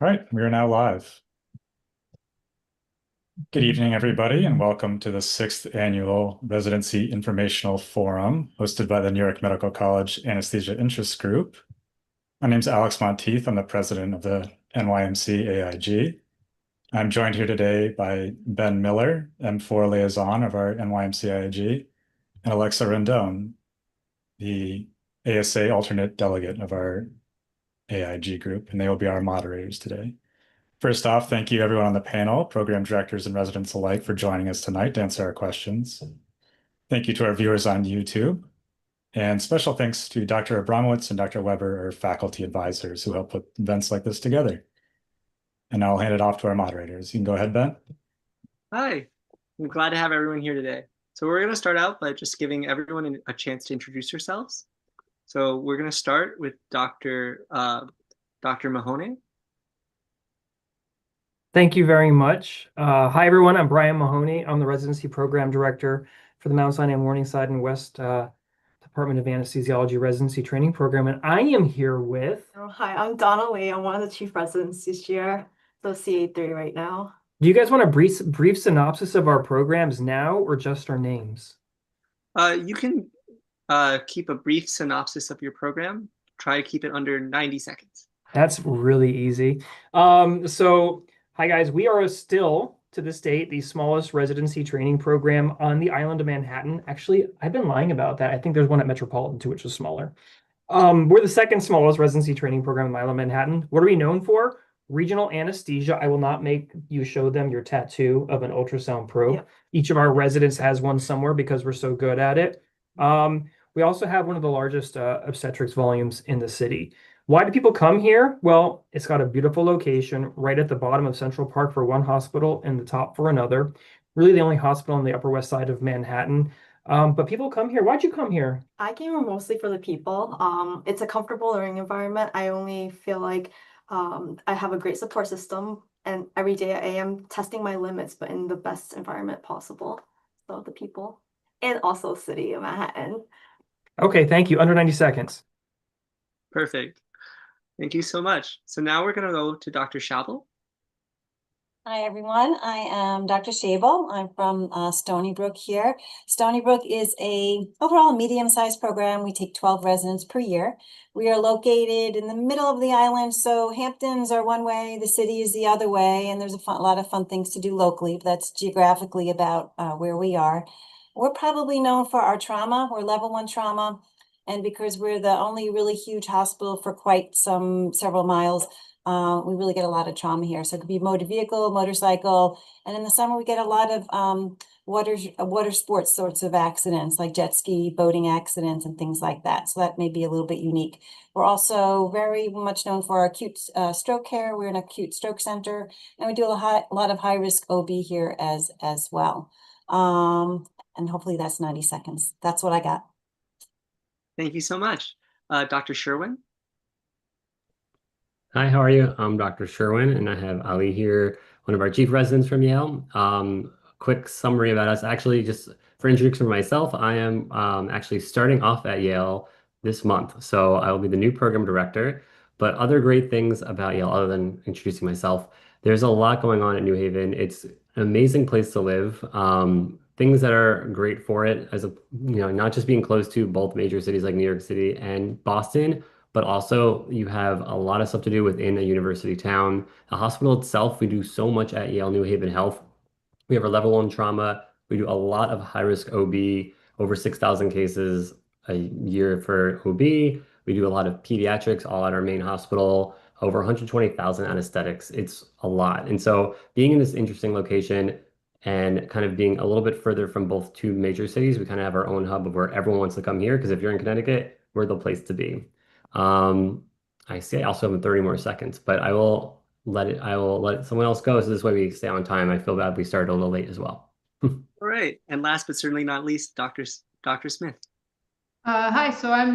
All right, we are now live. Good evening, everybody, and welcome to the 6th Annual Residency Informational Forum hosted by the New York Medical College Anesthesia Interest Group. My name is Alex Monteith. I'm the president of the NYMC AIG. I'm joined here today by Ben Miller, M4 liaison of our NYMC AIG, and Alexa Rendon, the ASA alternate delegate of our AIG group, and they will be our moderators today. First off, thank you everyone on the panel, program directors and residents alike, for joining us tonight to answer our questions. Thank you to our viewers on YouTube. And special thanks to Dr. Abramowitz and Dr. Weber, our faculty advisors who help put events like this together. And now I'll hand it off to our moderators. You can go ahead, Ben. Hi, I'm glad to have everyone here today. So we're going to start out by just giving everyone a chance to introduce yourselves. So we're going to start with Dr. Mahoney. Thank you very much. Hi, everyone. I'm Brian Mahoney. I'm the Residency Program Director for the Mount Sinai Morningside-West Department of Anesthesiology Residency Training Program, and I am here with... Hi, I'm Donna Lee. I'm one of the Chief Residents this year, so CA3 right now. Do you guys want a brief synopsis of our programs now or just our names? You can keep a brief synopsis of your program. Try to keep it under 90 seconds. That's really easy. Hi guys, we are still, to this date, the smallest residency training program on the island of Manhattan. Actually, I've been lying about that. I think there's one at Metropolitan too, which is smaller. We're the second smallest residency training program on the island of Manhattan. What are we known for? Regional anesthesia. I will not make you show them your tattoo of an ultrasound probe. Yep. Each of our residents has one somewhere because we're so good at it. We also have one of the largest obstetrics volumes in the city. Why do people come here? Well, it's got a beautiful location right at the bottom of Central Park for one hospital and the top for another. Really the only hospital on the Upper West Side of Manhattan. But people come here. Why'd you come here? I came here mostly for the people. It's a comfortable learning environment. I only feel like I have a great support system, and every day I am testing my limits, but in the best environment possible. So the people and also city of Manhattan. Okay, thank you. Under 90 seconds. Perfect. Thank you so much. So now we're going to go to Dr. Schabel. Hi, everyone. I am Dr. Schabel. I'm from Stony Brook here. Stony Brook is a overall medium-sized program. We take 12 residents per year. We are located in the middle of the island, so Hamptons are one way, the city is the other way, and there's a lot of fun things to do locally, but that's geographically about where we are. We're probably known for our trauma. We're level 1 trauma. And because we're the only really huge hospital for quite several miles, we really get a lot of trauma here. So it could be motor vehicle, motorcycle, and in the summer we get a lot of water sports sorts of accidents, like jet ski, boating accidents, and things like that. So that may be a little bit unique. We're also very much known for our acute stroke care. We're an acute stroke center, and we do a lot of high risk OB here as well. And hopefully that's 90 seconds. That's what I got. Thank you so much. Dr. Sherwin. Hi, how are you? I'm Dr. Sherwin, and I have Ali here, one of our chief residents from Yale. Quick summary about us. Actually, just for introducing myself, I am actually starting off at Yale this month. So I will be the new program director. But other great things about Yale, other than introducing myself, there's a lot going on at New Haven. It's an amazing place to live. Things that are great for it, as not just being close to both major cities like New York City and Boston, but also you have a lot of stuff to do within a university town. The hospital itself, we do so much at Yale New Haven Health. We have our level 1 trauma. We do a lot of high-risk OB, over 6,000 cases a year for OB. We do a lot of pediatrics, all at our main hospital, over 120,000 anesthetics. It's a lot. And so being in this interesting location and kind of being a little bit further from both two major cities, we kind of have our own hub of where everyone wants to come here, because if you're in Connecticut, we're the place to be. I see I also have 30 more seconds, but I will let someone else go, so this way we stay on time. I feel bad we started a little late as well. All right. And last but certainly not least, Dr. Smith. Hi, so I'm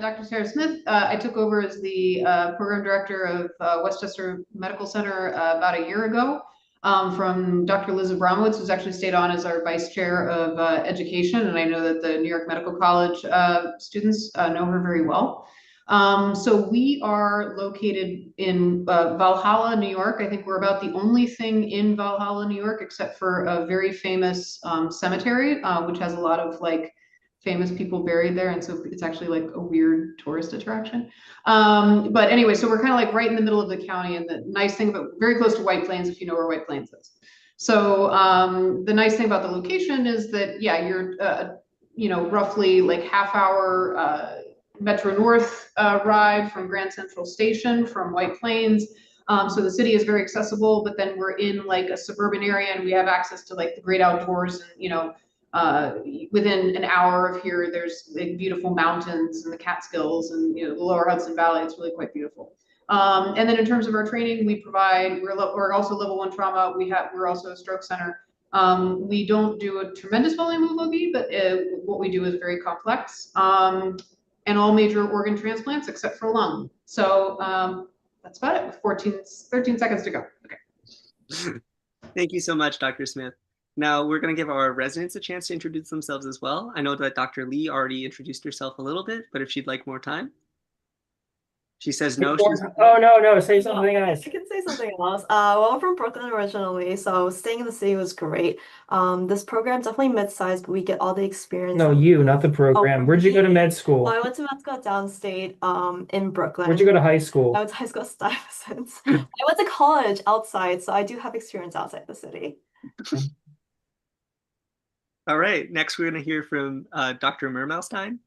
Dr. Sarah Smith. I took over as the program director of Westchester Medical Center about a year ago. From Dr. Liz Abramowitz, who's actually stayed on as our vice chair of education, and I know that the New York Medical College students know her very well. So we are located in Valhalla, New York. I think we're about the only thing in Valhalla, New York, except for a very famous cemetery, which has a lot of like famous people buried there. And so it's actually like a weird tourist attraction. But anyway, so we're kind of like right in the middle of the county. And the nice thing about very close to White Plains, if you know where White Plains is. So the nice thing about the location is that, yeah, you're, roughly like half-hour Metro North ride from Grand Central Station from White Plains. So the city is very accessible, but then we're in like a suburban area and we have access to like the great outdoors. And, within an hour of here, there's like beautiful mountains and the Catskills and the lower Hudson Valley. It's really quite beautiful. And then in terms of our training, we're also level 1 trauma. We're also a stroke center. We don't do a tremendous volume of OB, but what we do is very complex. And all major organ transplants except for lung. So that's about it with 13 seconds to go. Okay. Thank you so much, Dr. Smith. Now we're going to give our residents a chance to introduce themselves as well. I know that Dr. Lee already introduced herself a little bit, but if she'd like more time. She says no. Oh, no, say something else. I can say something else. Well, I'm from Brooklyn originally, so staying in the city was great. This program's definitely mid-sized, but we get all the experience. No, you, not the program. Where'd you go to med school? Well, I went to med school downstate, in Brooklyn. Where'd you go to high school? I went to high school at Stuyvesant. I went to college outside, so I do have experience outside the city. All right, next we're going to hear from Dr. Mermelstein.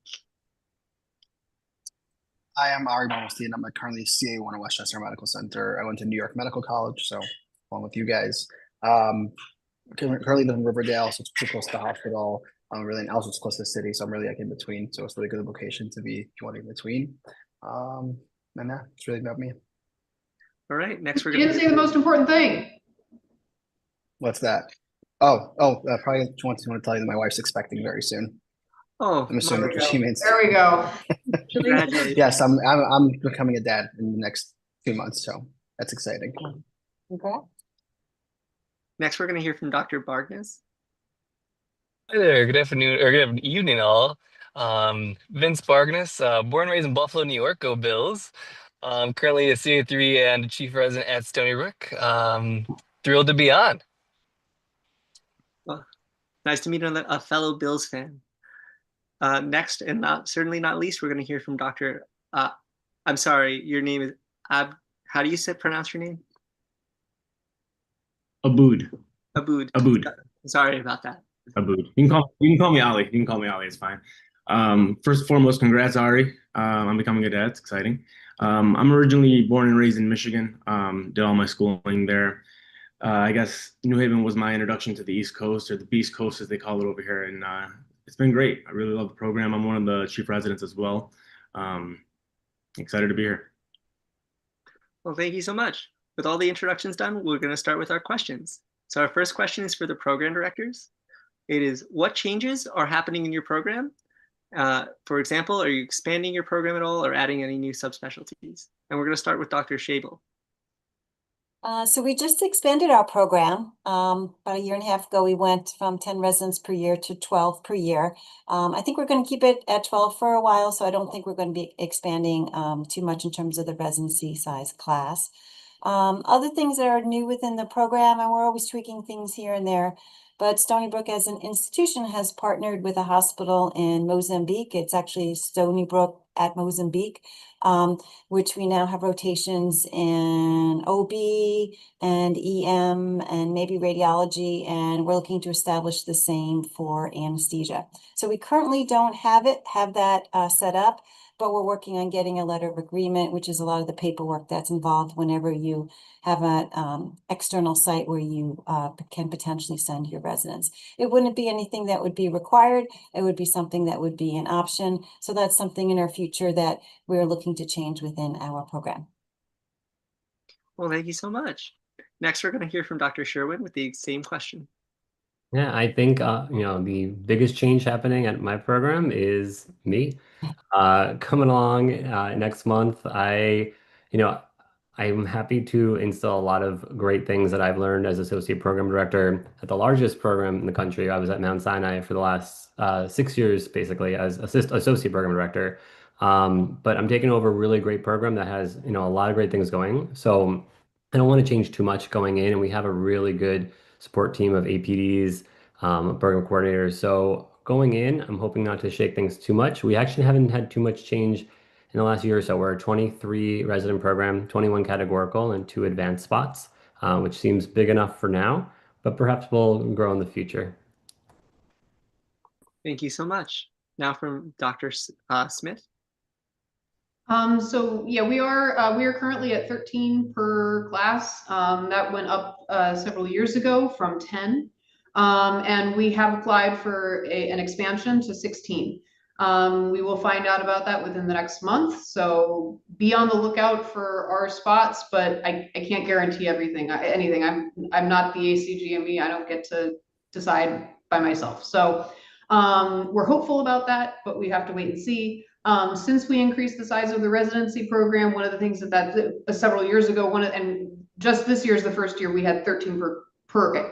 Hi, I'm Ari Bonstein. I'm currently CA1 at Westchester Medical Center. I went to New York Medical College, so along with you guys. Currently live in Riverdale, so it's pretty close to the hospital. And also it's close to the city, so I'm really like in between. So it's a really good location to be if you want in between. And yeah, it's really about me. All right, next we're You going didn't say the most important thing. What's that? Probably want to tell you that my wife's expecting very soon. Oh, I'm assuming there we she means. There we go. congratulations. Yes, I'm becoming a dad in the next 2 months, so that's exciting. Okay. Next, we're going to hear from Dr. Bargness. Hi there. Good afternoon or good evening, all. Vince Bargness, born and raised in Buffalo, New York. Go Bills. Currently a CA3 and chief resident at Stony Brook. Thrilled to be on. Well, nice to meet a fellow Bills fan. Next, and certainly not least, we're going to hear from Dr. I'm sorry, your name is how do you pronounce your name? Abood. Abood. Abood. Sorry about that. Abood. You can call me Ali. You can call me Ali. It's fine. First and foremost, congrats, Ari. I'm becoming a dad. It's exciting. I'm originally born and raised in Michigan. Did all my schooling there. I guess New Haven was my introduction to the East Coast, or the Beast Coast as they call it over here, and it's been great. I really love the program. I'm one of the chief residents as well. Excited to be here. Well, thank you so much. With all the introductions done, we're going to start with our questions. So our first question is for the program directors. It is, what changes are happening in your program? For example, are you expanding your program at all or adding any new subspecialties? And we're going to start with Dr. Schabel. So we just expanded our program. About a year and a half ago, we went from 10 residents per year to 12 per year. I think we're going to keep it at 12 for a while, so I don't think we're going to be expanding too much in terms of the residency size class. Other things that are new within the program, and we're always tweaking things here and there, but Stony Brook as an institution has partnered with a hospital in Mozambique. It's actually Stony Brook at Mozambique, which we now have rotations in OB and EM and maybe radiology, and we're looking to establish the same for anesthesia. So we currently don't have that set up, but we're working on getting a letter of agreement, which is a lot of the paperwork that's involved whenever you have an external site where you can potentially send your residents. It wouldn't be anything that would be required. It would be something that would be an option. So that's something in our future that we're looking to change within our program. Well, thank you so much. Next, we're going to hear from Dr. Sherwin with the same question. Yeah, I think the biggest change happening at my program is me. Coming along next month, I'm happy to instill a lot of great things that I've learned as associate program director at the largest program in the country. I was at Mount Sinai for the last 6 years, basically, as associate program director. But I'm taking over a really great program that has, a lot of great things going. So I don't want to change too much going in, and we have a really good support team of APDs, program coordinators. So going in, I'm hoping not to shake things too much. We actually haven't had too much change in the last year or so. We're a 23 resident program, 21 categorical, and 2 advanced spots, which seems big enough for now, but perhaps we'll grow in the future. Thank you so much. Now from Dr. Smith. So yeah, we are currently at 13 per class. That went up several years ago from 10. And we have applied for an expansion to 16. We will find out about that within the next month. So be on the lookout for our spots, but I can't guarantee anything. I'm not the ACGME. I don't get to decide by myself. So we're hopeful about that, but we have to wait and see. Since we increased the size of the residency program, one of the things that several years ago, and just this year is the first year we had 13 per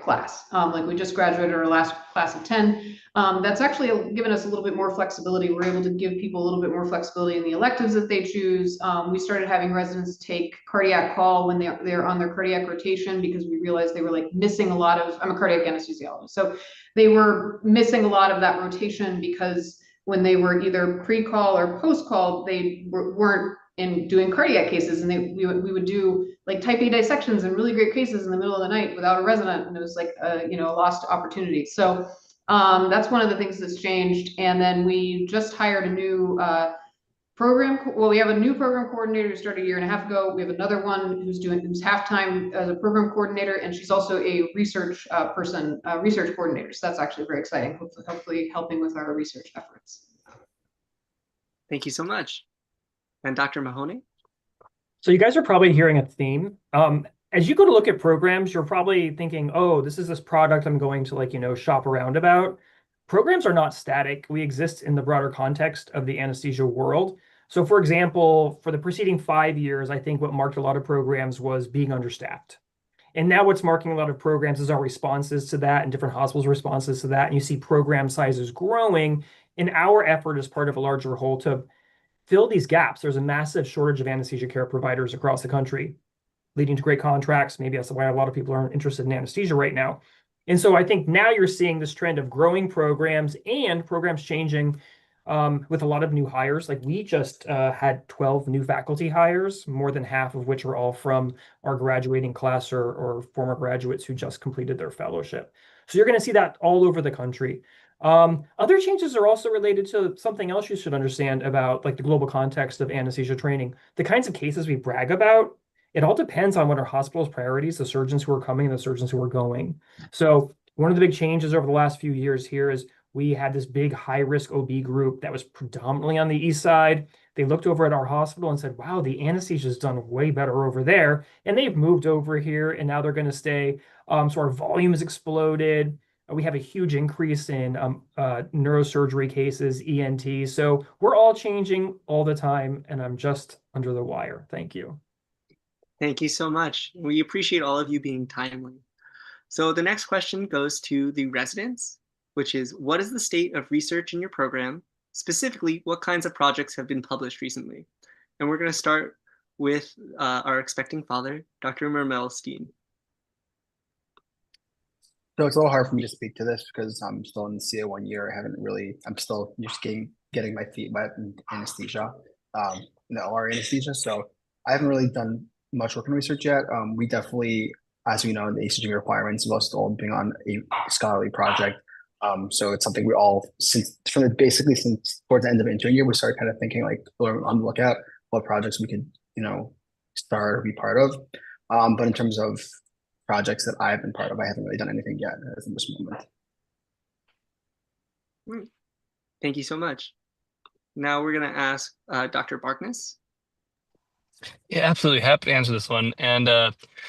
class. Like we just graduated our last class of 10. That's actually given us a little bit more flexibility. We're able to give people a little bit more flexibility in the electives that they choose. We started having residents take cardiac call when they're on their cardiac rotation, because we realized they were like missing a lot of, I'm a cardiac anesthesiologist, so they were missing a lot of that rotation because when they were either pre-call or post-call, they weren't in doing cardiac cases, and we would do like type A dissections and really great cases in the middle of the night without a resident, and it was like a lost opportunity. So that's one of the things that's changed. And then we just hired a new we have a new program coordinator who started a year and a half ago. We have another one who's half-time as a program coordinator, and she's also a research research coordinator. So that's actually very exciting, hopefully helping with our research efforts. Thank you so much. And Dr. Mahoney? So you guys are probably hearing a theme. As you go to look at programs, you're probably thinking, oh, this is this product I'm going to shop around about. Programs are not static. We exist in the broader context of the anesthesia world. So for example, for the preceding 5 years, I think what marked a lot of programs was being understaffed. And now what's marking a lot of programs is our responses to that and different hospitals' responses to that. And you see program sizes growing in our effort as part of a larger whole to fill these gaps. There's a massive shortage of anesthesia care providers across the country, leading to great contracts. Maybe that's why a lot of people aren't interested in anesthesia right now. And so I think now you're seeing this trend of growing programs and programs changing with a lot of new hires. Like we just had 12 new faculty hires, more than half of which are all from our graduating class or former graduates who just completed their fellowship. So you're going to see that all over the country. Other changes are also related to something else you should understand about like the global context of anesthesia training. The kinds of cases we brag about, it all depends on what our hospital's priorities, the surgeons who are coming and the surgeons who are going. So one of the big changes over the last few years here is we had this big high-risk OB group that was predominantly on the east side. They looked over at our hospital and said, wow, the anesthesia is done way better over there. And they've moved over here, and now they're going to stay. So our volume has exploded. We have a huge increase in neurosurgery cases, ENT. So we're all changing all the time, and I'm just under the wire. Thank you. Thank you so much. We appreciate all of you being timely. So the next question goes to the residents, which is, what is the state of research in your program? Specifically, what kinds of projects have been published recently? And we're going to start with our expecting father, Dr. Mermelstein. So it's a little hard for me to speak to this because I'm still in the CA 1 year. I'm still just getting my feet wet in anesthesia, in the OR anesthesia. So I haven't really done much work in research yet. We definitely, as we know, in the ACG requirements, most all being on a scholarly project. So it's something we all, since towards the end of intern year, we started kind of thinking like on the lookout what projects we could, start or be part of. But in terms of projects that I've been part of, I haven't really done anything yet at this moment. Thank you so much. Now we're going to ask Dr. Barkness. Yeah, absolutely. Happy to answer this one. And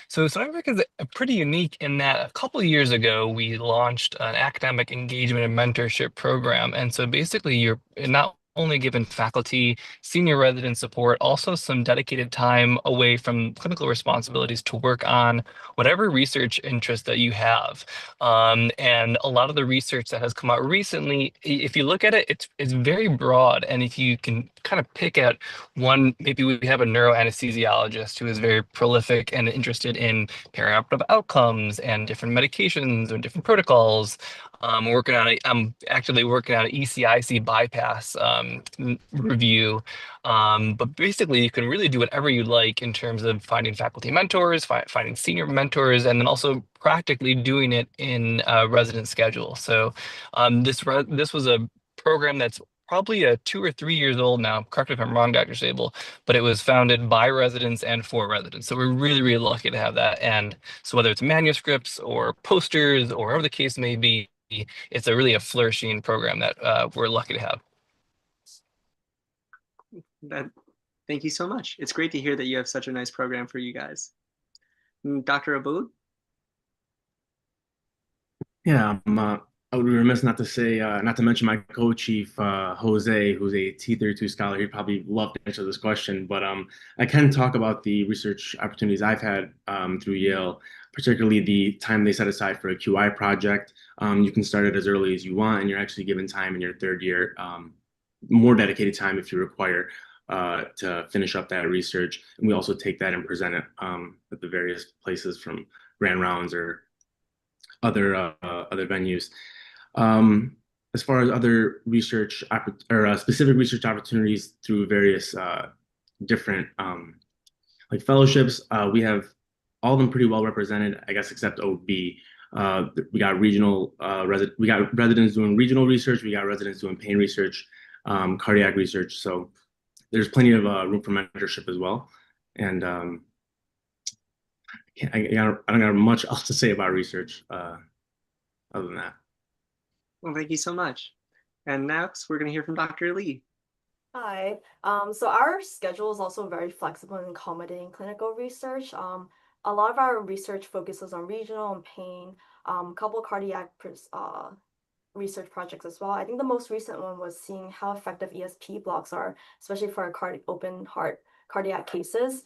so Stony Brook is pretty unique in that a couple of years ago, we launched an academic engagement and mentorship program. And so basically, you're not only given faculty, senior resident support, also some dedicated time away from clinical responsibilities to work on whatever research interest that you have. And a lot of the research that has come out recently, if you look at it, it's very broad. And if you can kind of pick at one, maybe we have a neuroanesthesiologist who is very prolific and interested in perioperative outcomes and different medications or different protocols. I'm actually working on an ECIC bypass review. But basically, you can really do whatever you like in terms of finding faculty mentors, finding senior mentors, and then also practically doing it in a resident schedule. So this was a program that's probably 2 or 3 years old now. Correct me if I'm wrong, Dr. Sable, but it was founded by residents and for residents. So we're really, really lucky to have that. And so whether it's manuscripts or posters or whatever the case may be, it's really a flourishing program that we're lucky to have. Thank you so much. It's great to hear that you have such a nice program for you guys. Dr. Aboud? Yeah, I would be remiss not to mention my co-chief, Jose, who's a T32 scholar. He'd probably love to answer this question, but I can talk about the research opportunities I've had through Yale, particularly the time they set aside for a QI project. You can start it as early as you want, and you're actually given time in your third year, more dedicated time if you require to finish up that research. And we also take that and present it at the various places from grand rounds or other venues. As far as other research or specific research opportunities through various different like fellowships, we have all of them pretty well represented, I guess, except OB. We got we got residents doing regional research. We got residents doing pain research, cardiac research. So there's plenty of room for mentorship as well. And I don't have much else to say about research other than that. Well, thank you so much. And next, we're going to hear from Dr. Lee. Hi. So our schedule is also very flexible in accommodating clinical research. A lot of our research focuses on regional and pain, a couple of cardiac research projects as well. I think the most recent one was seeing how effective ESP blocks are, especially for our open heart cardiac cases.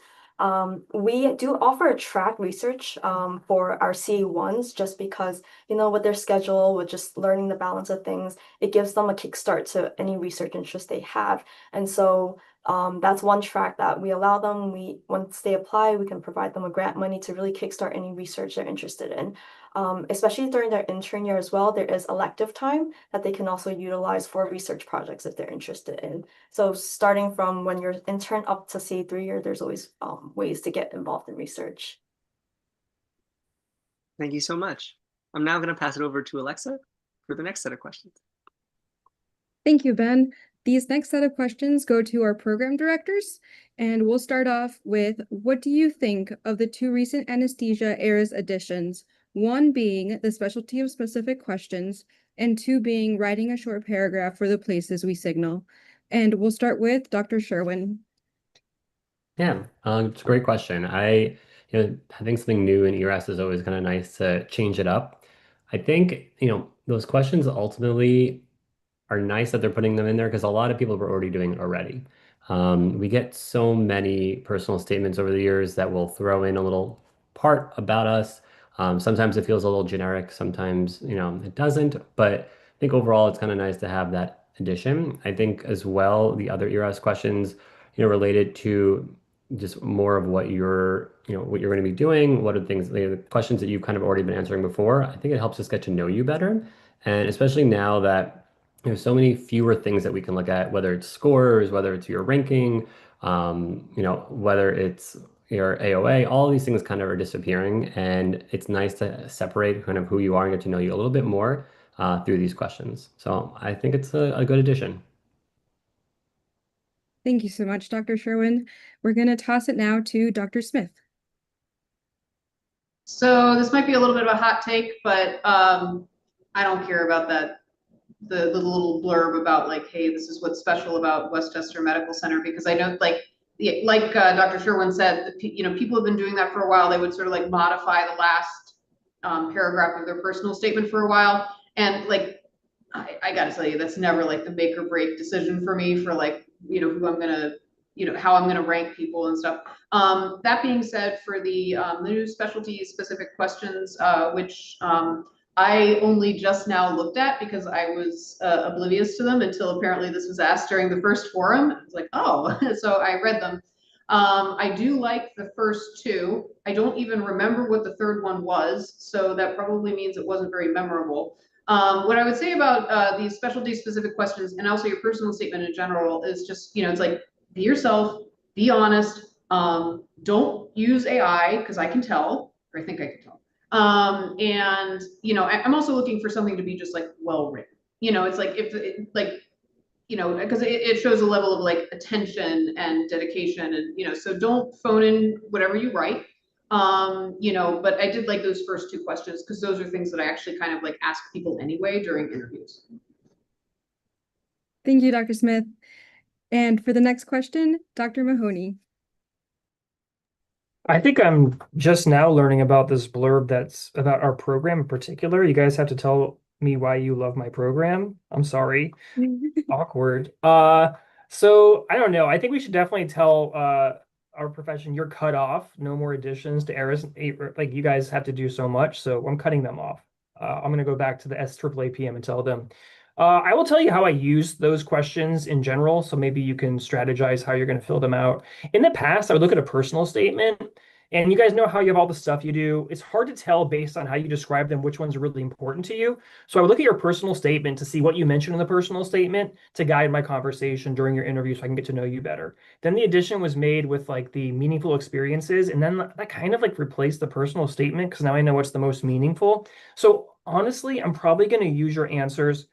We do offer track research for our CA1s just because, with their schedule, with just learning the balance of things, it gives them a kickstart to any research interest they have. And so that's one track that we allow them. Once they apply, we can provide them with grant money to really kickstart any research they're interested in. Especially during their intern year as well, there is elective time that they can also utilize for research projects if they're interested in. So starting from when you're intern up to say 3 year, there's always ways to get involved in research. Thank you so much. I'm now going to pass it over to Alexa for the next set of questions. Thank you, Ben. These next set of questions go to our program directors, and we'll start off with, what do you think of the 2 recent anesthesia AERS additions? 1 being the specialty of specific questions, and 2 being writing a short paragraph for the places we signal. And we'll start with Dr. Sherwin. Yeah, it's a great question. Having something new in ERAS is always kind of nice to change it up. I think, those questions ultimately are nice that they're putting them in there because a lot of people were already doing it already. We get so many personal statements over the years that will throw in a little part about us. Sometimes it feels a little generic, sometimes, it doesn't, but I think overall it's kind of nice to have that addition. I think as well, the other ERAS questions, related to just more of what you're going to be doing, what are the things, the questions that you've kind of already been answering before. I think it helps us get to know you better. And especially now that there's so many fewer things that we can look at, whether it's scores, whether it's your ranking, whether it's your AOA, all these things kind of are disappearing. And it's nice to separate kind of who you are and get to know you a little bit more through these questions. So I think it's a good addition. Thank you so much, Dr. Sherwin. We're going to toss it now to Dr. Smith. So this might be a little bit of a hot take, but I don't care about that. The little blurb about like, hey, this is what's special about Westchester Medical Center, because I know like Dr. Sherwin said, people have been doing that for a while. They would sort of like modify the last paragraph of their personal statement for a while. And like, I gotta tell you, that's never like the make or break decision for me for like, who I'm gonna, how I'm gonna rank people and stuff. That being said, for the new specialty specific questions, which I only just now looked at because I was oblivious to them until apparently this was asked during the first forum. I was like, oh, so I read them. I do like the first two. I don't even remember what the third one was, so that probably means it wasn't very memorable. What I would say about these specialty specific questions and also your personal statement in general is just, it's like, be yourself, be honest. Don't use AI because I can tell, or I think I can tell. And I'm also looking for something to be just like well written. It's like because it shows a level of like attention and dedication, and so don't phone in whatever you write. But I did like those first two questions because those are things that I actually kind of like ask people anyway during interviews. Thank you, Dr. Smith. And for the next question, Dr. Mahoney. I think I'm just now learning about this blurb that's about our program in particular. You guys have to tell me why you love my program. I'm sorry. Awkward. So I don't know. I think we should definitely tell our profession you're cut off. No more additions to errors. Like you guys have to do so much, so I'm cutting them off. I'm gonna go back to the SAAPM and tell them. I will tell you how I use those questions in general, so maybe you can strategize how you're going to fill them out. In the past, I would look at a personal statement, and you guys know how you have all the stuff you do. It's hard to tell based on how you describe them which ones are really important to you. So I would look at your personal statement to see what you mentioned in the personal statement to guide my conversation during your interview so I can get to know you better. Then the addition was made with like the meaningful experiences, and then that kind of like replaced the personal statement because now I know what's the most meaningful. So honestly, I'm probably going to use your answers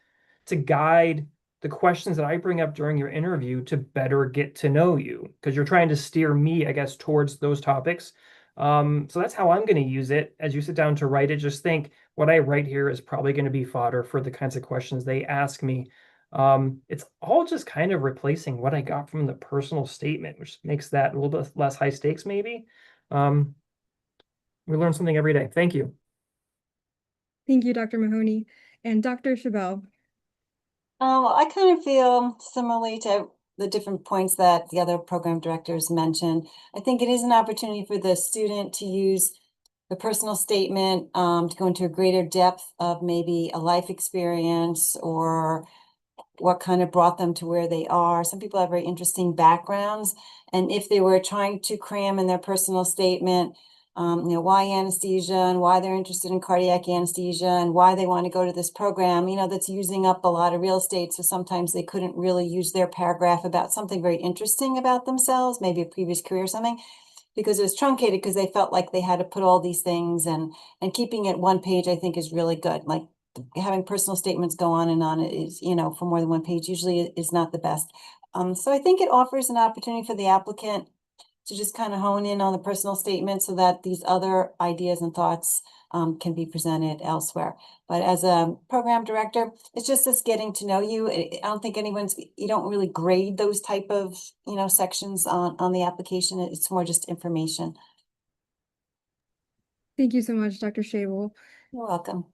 to guide the questions that I bring up during your interview to better get to know you because you're trying to steer me, I guess, towards those topics. So that's how I'm going to use it. As you sit down to write it, just think what I write here is probably going to be fodder for the kinds of questions they ask me. It's all just kind of replacing what I got from the personal statement, which makes that a little bit less high stakes, maybe. We learn something every day. Thank you. Thank you, Dr. Mahoney. And Dr. Schabel. I kind of feel similarly to the different points that the other program directors mentioned. I think it is an opportunity for the student to use the personal statement to go into a greater depth of maybe a life experience or what kind of brought them to where they are. Some people have very interesting backgrounds, and if they were trying to cram in their personal statement, why anesthesia and why they're interested in cardiac anesthesia and why they want to go to this program, that's using up a lot of real estate. So sometimes they couldn't really use their paragraph about something very interesting about themselves, maybe a previous career or something, because it was truncated because they felt like they had to put all these things, and keeping it one page, I think, is really good. Like having personal statements go on and on is, for more than one page usually is not the best. So I think it offers an opportunity for the applicant to just kind of hone in on the personal statement so that these other ideas and thoughts can be presented elsewhere. But as a program director, it's just us getting to know you. I don't think you don't really grade those type of, sections on the application. It's more just information. Thank you so much, Dr. Schabel. You're welcome.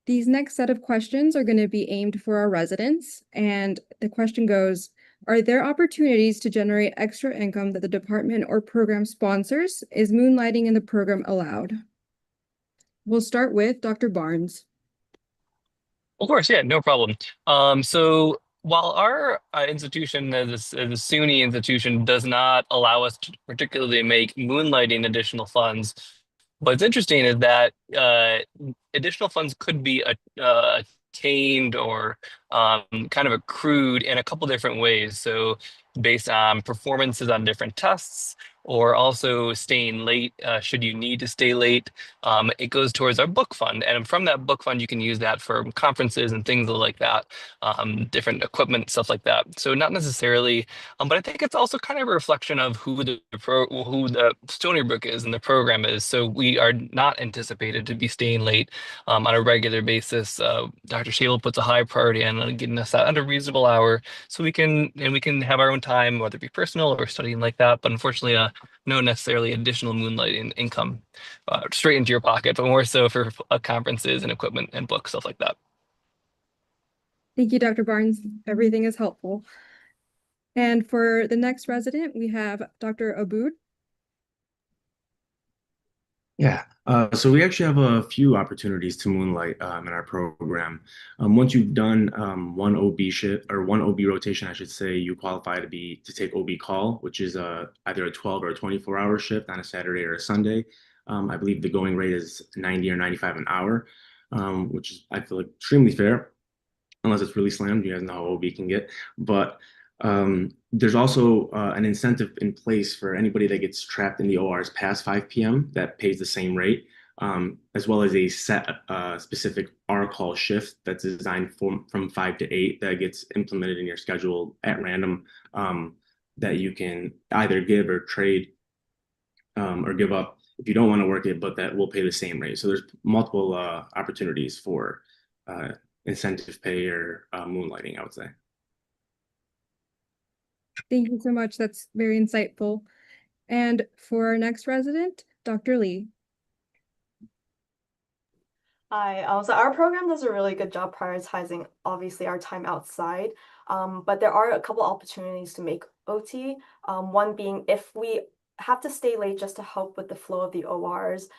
These next set of questions are going to be aimed for our residents. And the question goes, are there opportunities to generate extra income that the department or program sponsors? Is moonlighting in the program allowed? We'll start with Dr. Barnes. Of course, yeah, no problem. So while our institution, as a SUNY institution, does not allow us to particularly make moonlighting additional funds, what's interesting is that additional funds could be attained or kind of accrued in a couple different ways. So based on performances on different tests, or also staying late, should you need to stay late, it goes towards our book fund. And from that book fund, you can use that for conferences and things like that, different equipment, stuff like that. So not necessarily, but I think it's also kind of a reflection of who the Stony Brook is and the program is. So we are not anticipated to be staying late on a regular basis. Dr. Schabel puts a high priority on getting us out at a reasonable hour so we can have our own time, whether it be personal or studying like that. But unfortunately, no necessarily additional moonlighting income straight into your pocket, but more so for conferences and equipment and books, stuff like that. Thank you, Dr. Barnes. Everything is helpful. And for the next resident, we have Dr. Aboud. Yeah, so we actually have a few opportunities to moonlight in our program. Once you've done one OB shift or one OB rotation, I should say, you qualify to take OB call, which is either a 12 or a 24-hour shift on a Saturday or a Sunday. I believe the going rate is 90 or 95 an hour, which is, I feel, extremely fair, unless it's really slammed. You guys know how OB can get. But there's also an incentive in place for anybody that gets trapped in the ORs past 5 p.m. that pays the same rate, as well as a set specific R call shift that's designed from 5 to 8 that gets implemented in your schedule at random, that you can either give or trade or give up if you don't want to work it, but that will pay the same rate. So there's multiple opportunities for incentive pay or moonlighting, I would say. Thank you so much. That's very insightful. And for our next resident, Dr. Lee. Hi, so our program does a really good job prioritizing, obviously, our time outside, but there are a couple opportunities to make OT. One being if we have to stay late just to help with the flow of the ORs,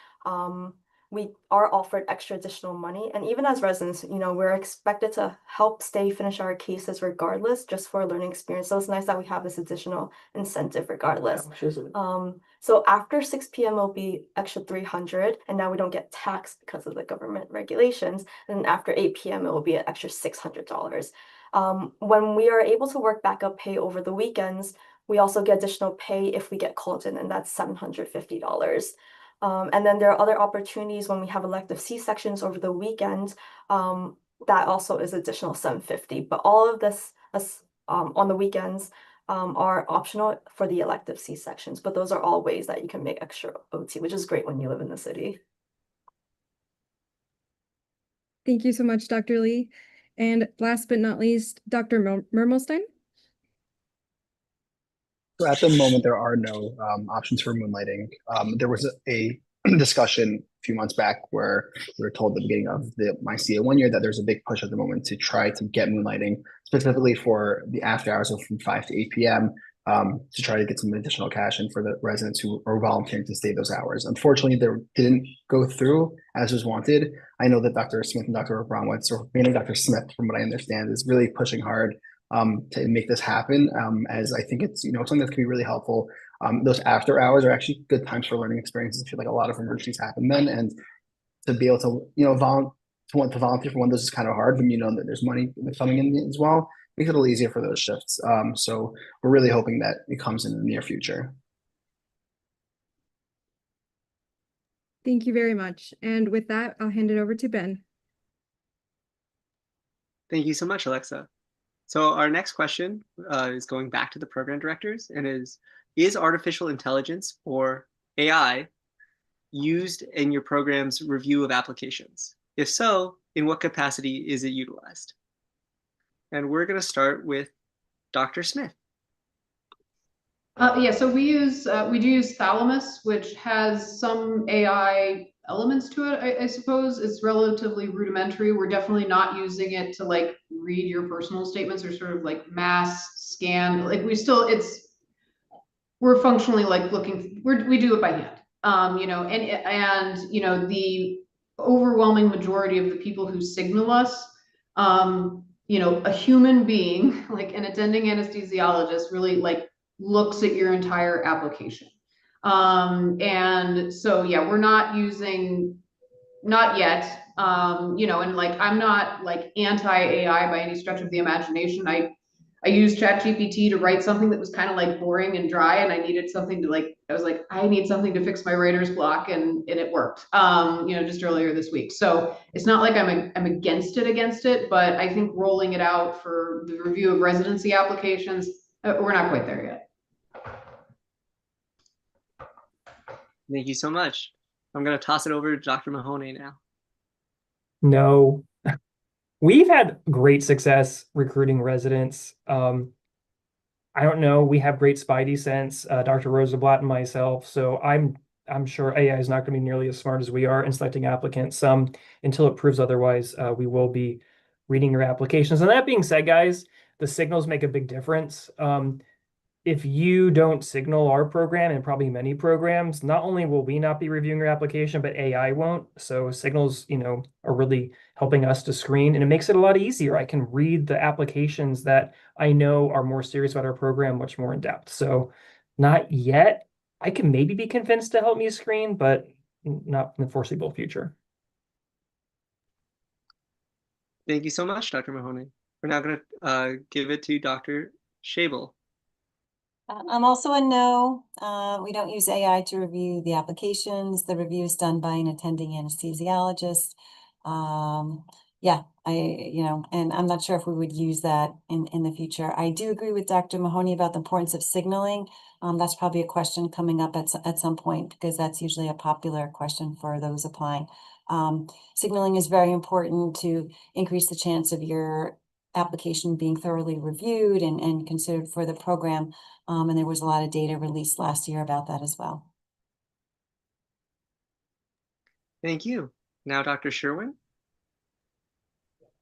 we are offered extra additional money. And even as residents, we're expected to help finish our cases regardless, just for a learning experience. So it's nice that we have this additional incentive regardless. So after 6 p.m. it'll be extra 300, and now we don't get taxed because of the government regulations. And after 8 p.m. it will be an extra $600. When we are able to work backup pay over the weekends, we also get additional pay if we get called in, and that's $750. And then there are other opportunities when we have elective C-sections over the weekend. That also is additional $750. But all of this on the weekends are optional for the elective C-sections. But those are all ways that you can make extra OT, which is great when you live in the city. Thank you so much, Dr. Lee. And last but not least, Dr. Mermelstein. So at the moment, there are no options for moonlighting. There was a discussion a few months back where we were told at the beginning of my CA 1 year that there's a big push at the moment to try to get moonlighting, specifically for the after hours of from 5 to 8 p.m. To try to get some additional cash in for the residents who are volunteering to stay those hours. Unfortunately, they didn't go through as was wanted. I know that Dr. Smith and Dr. Bromwitz, or mainly Dr. Smith, from what I understand, is really pushing hard to make this happen, as I think it's something that can be really helpful. Those after hours are actually good times for learning experiences. I feel like a lot of emergencies happen then, and to be able to want to volunteer for one of those is kind of hard when you know that there's money coming in as well. Makes it a little easier for those shifts. So we're really hoping that it comes in the near future. Thank you very much. And with that, I'll hand it over to Ben. Thank you so much, Alexa. So our next question is going back to the program directors, and is artificial intelligence, or AI, used in your program's review of applications? If so, in what capacity is it utilized? And we're going to start with Dr. Smith. Yeah, so we do use Thalamus, which has some AI elements to it, I suppose. It's relatively rudimentary. We're definitely not using it to read your personal statements or sort of mass scan. We're functionally we do it by hand. The overwhelming majority of the people who signal us, a human being, like an attending anesthesiologist, really looks at your entire application. And so, yeah, we're not yet, and I'm not anti-AI by any stretch of the imagination. I used ChatGPT to write something that was kind of boring and dry, and I needed something to I need something to fix my writer's block, and it worked, just earlier this week. So it's not like I'm against it, but I think rolling it out for the review of residency applications, we're not quite there yet. Thank you so much. I'm going to toss it over to Dr. Mahoney now. No. We've had great success recruiting residents. I don't know. We have great spidey sense, Dr. Rosenblatt and myself. So I'm sure AI is not going to be nearly as smart as we are in selecting applicants. Until it proves otherwise, we will be reading your applications. And that being said, guys, the signals make a big difference. If you don't signal our program and probably many programs, not only will we not be reviewing your application, but AI won't. So signals, are really helping us to screen, and it makes it a lot easier. I can read the applications that I know are more serious about our program much more in depth. So not yet. I can maybe be convinced to help me screen, but not in the foreseeable future. Thank you so much, Dr. Mahoney. We're now going to give it to Dr. Schabel. I'm also a no. We don't use AI to review the applications. The review is done by an attending anesthesiologist. Yeah, and I'm not sure if we would use that in the future. I do agree with Dr. Mahoney about the importance of signaling. That's probably a question coming up at some point, because that's usually a popular question for those applying. Signaling is very important to increase the chance of your application being thoroughly reviewed and considered for the program. And there was a lot of data released last year about that as well. Thank you. Now, Dr. Sherwin.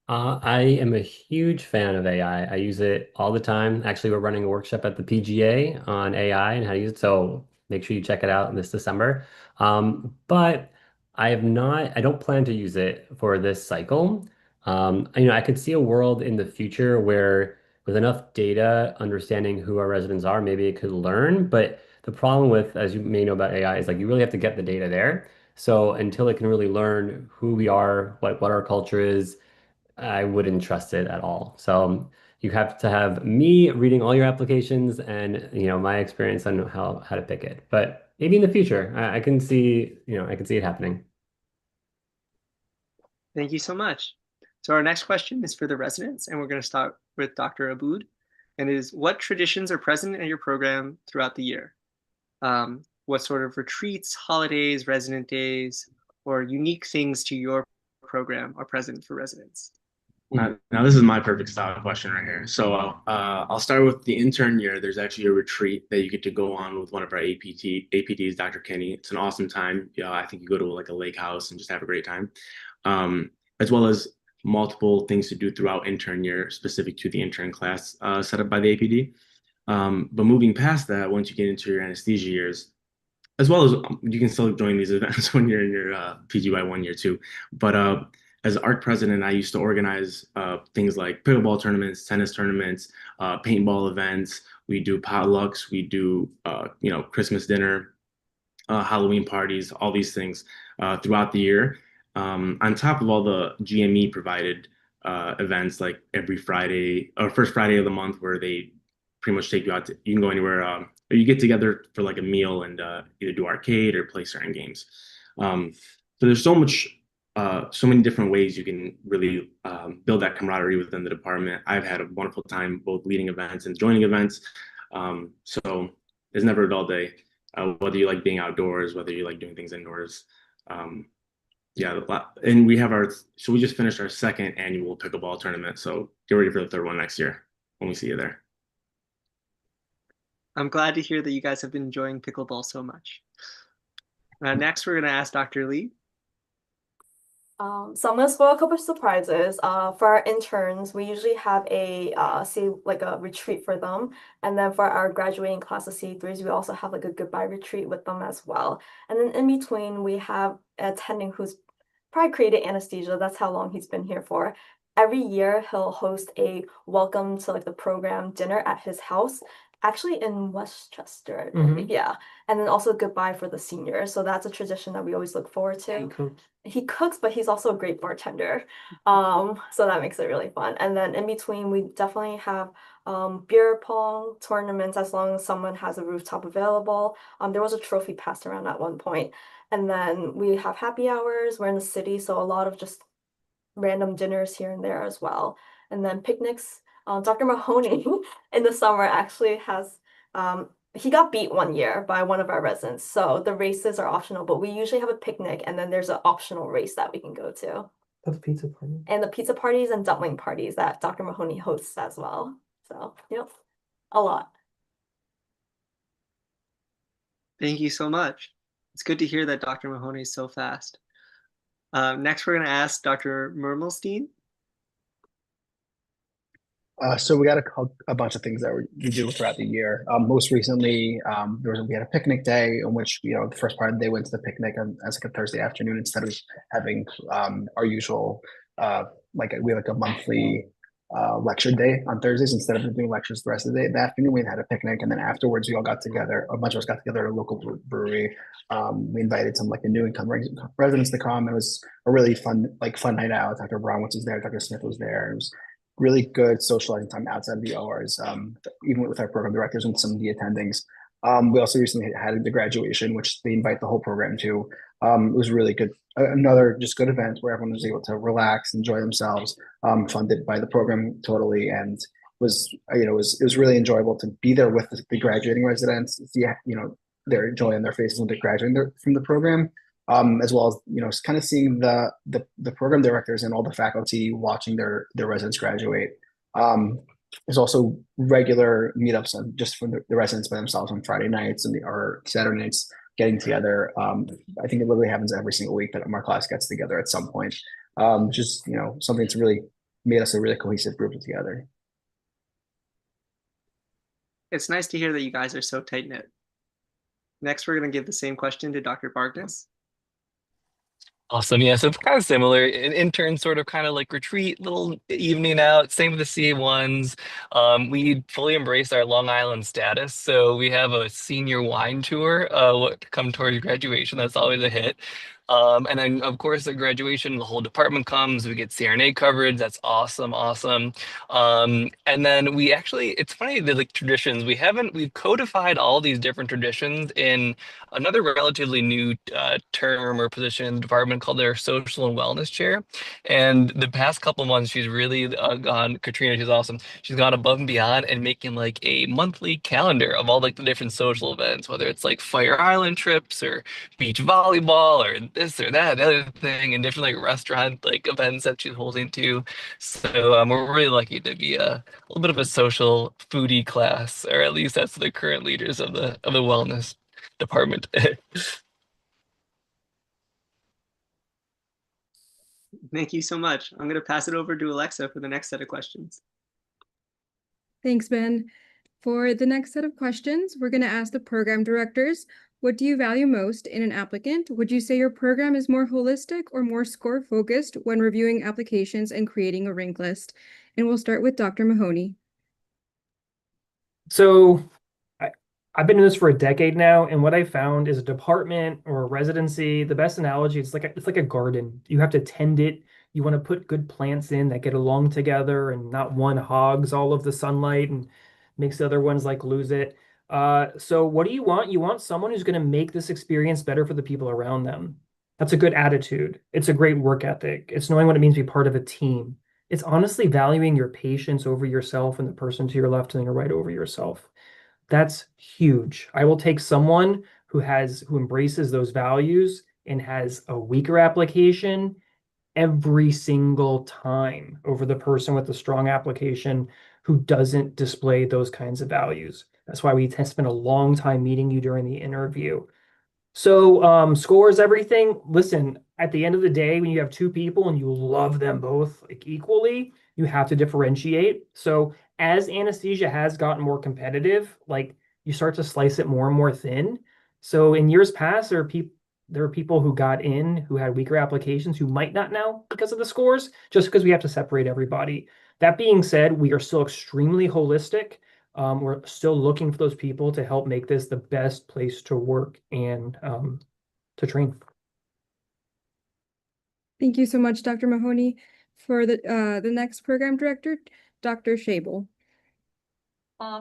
I am a huge fan of AI. I use it all the time. Actually, we're running a workshop at the PGA on AI and how to use it. So make sure you check it out this December. But I don't plan to use it for this cycle. I could see a world in the future where with enough data, understanding who our residents are, maybe it could learn. But the problem with, as you may know about AI, is like you really have to get the data there. So until it can really learn who we are, what our culture is, I wouldn't trust it at all. So you have to have me reading all your applications and my experience on how to pick it. But maybe in the future, I can see it happening. Thank you so much. So our next question is for the residents, and we're going to start with Dr. Aboud. And it is, what traditions are present in your program throughout the year? What sort of retreats, holidays, resident days, or unique things to your program are present for residents? Now this is my perfect style question right here. So I'll start with the intern year. There's actually a retreat that you get to go on with one of our APTs, Dr. Kenny. It's an awesome time. Yeah, I think you go to like a lake house and just have a great time, as well as multiple things to do throughout intern year specific to the intern class set up by the APD. But moving past that, once you get into your anesthesia years, as well as you can still join these events when you're in your PGY 1 year too. But as ARC president, I used to organize things like pickleball tournaments, tennis tournaments, paintball events. We do potlucks. We do Christmas dinner, Halloween parties, all these things throughout the year. On top of all the GME provided events, like every Friday or first Friday of the month, where they pretty much take you out you can go anywhere, or you get together for like a meal and either do arcade or play certain games. So there's so many different ways you can really build that camaraderie within the department. I've had a wonderful time both leading events and joining events. So it's never a dull day, whether you like being outdoors, whether you like doing things indoors. Yeah, and we just finished our second annual pickleball tournament. So get ready for the third one next year when we see you there. I'm glad to hear that you guys have been enjoying pickleball so much. Next, we're going to ask Dr. Lee. So I'm gonna spoil a couple of surprises. For our interns, we usually have a retreat for them, and then for our graduating class of C3s, we also have like a goodbye retreat with them as well. And then in between, we have an attending who's probably created anesthesia. That's how long he's been here for. Every year, he'll host a welcome to like the program dinner at his house, actually in Westchester, I believe. Yeah. And then also goodbye for the seniors. So that's a tradition that we always look forward to. He cooks, but he's also a great bartender. So that makes it really fun. And then in between, we definitely have beer pong tournaments as long as someone has a rooftop available. There was a trophy passed around at one point. And then we have happy hours. We're in the city, so a lot of just random dinners here and there as well. And then picnics. Dr. Mahoney in the summer actually has he got beat one year by one of our residents. So the races are optional, but we usually have a picnic and then there's an optional race that we can go to. That's pizza party. And the pizza parties and dumpling parties that Dr. Mahoney hosts as well. So, yep, a lot. Thank you so much. It's good to hear that Dr. Mahoney is so fast. Next, we're going to ask Dr. Mermelstein. So we got a bunch of things that we do throughout the year. Most recently, we had a picnic day in which the first part of the day went to the picnic as like a Thursday afternoon instead of having our usual we have like a monthly lecture day on Thursdays. Instead of doing lectures the rest of the day, in the afternoon we had a picnic, and then afterwards we all got together. A bunch of us got together at a local brewery. We invited some like the new income residents to come. It was a really fun night out. Dr. Bromwitz was there. Dr. Smith was there. It was really good socializing time outside of the ORs, even with our program directors and some of the attendings. We also recently had the graduation, which they invite the whole program to. It was really good. Another just good event where everyone was able to relax, enjoy themselves, funded by the program totally. And it was really enjoyable to be there with the graduating residents, see, their joy in their faces when they're graduating from the program. As well as kind of seeing the program directors and all the faculty watching their residents graduate. There's also regular meetups just for the residents by themselves on Friday nights or Saturday nights getting together. I think it literally happens every single week that our class gets together at some point. Just something that's really made us a really cohesive group together. It's nice to hear that you guys are so tight knit. Next, we're going to give the same question to Dr. Bargness. Awesome. Yeah, so it's kind of similar. An intern sort of kind of like retreat, little evening out. Same with the CA1s. We fully embrace our Long Island status. So we have a senior wine tour come towards graduation. That's always a hit. And then, of course, at graduation, the whole department comes. We get CRNA coverage. That's awesome, awesome. And then it's funny, the traditions. We've codified all these different traditions in another relatively new term or position in the department called their social and wellness chair. And the past couple months, she's really Katrina, she's awesome. She's gone above and beyond and making like a monthly calendar of all like the different social events, whether it's like Fire Island trips or beach volleyball or this or that, the other thing, and different like restaurant like events that she's holding to. So we're really lucky to be a little bit of a social foodie class, or at least that's the current leaders of the wellness department. Thank you so much. I'm going to pass it over to Alexa for the next set of questions. Thanks, Ben. For the next set of questions, we're going to ask the program directors, what do you value most in an applicant? Would you say your program is more holistic or more score-focused when reviewing applications and creating a rank list? And we'll start with Dr. Mahoney. So I've been in this for a decade now, and what I found is a department or a residency, the best analogy, it's like a garden. You have to tend it. You want to put good plants in that get along together and not one hogs all of the sunlight and makes the other ones like lose it. So what do you want? You want someone who's going to make this experience better for the people around them. That's a good attitude. It's a great work ethic. It's knowing what it means to be part of a team. It's honestly valuing your patients over yourself and the person to your left and your right over yourself. That's huge. I will take someone who embraces those values and has a weaker application every single time over the person with the strong application who doesn't display those kinds of values. That's why we spend a long time meeting you during the interview. So scores everything. Listen, at the end of the day, when you have two people and you love them both like equally, you have to differentiate. So as anesthesia has gotten more competitive, like you start to slice it more and more thin. So in years past, there are people who got in who had weaker applications who might not now because of the scores, just because we have to separate everybody. That being said, we are still extremely holistic. We're still looking for those people to help make this the best place to work and to train. Thank you so much, Dr. Mahoney. For the next program director, Dr. Schabel.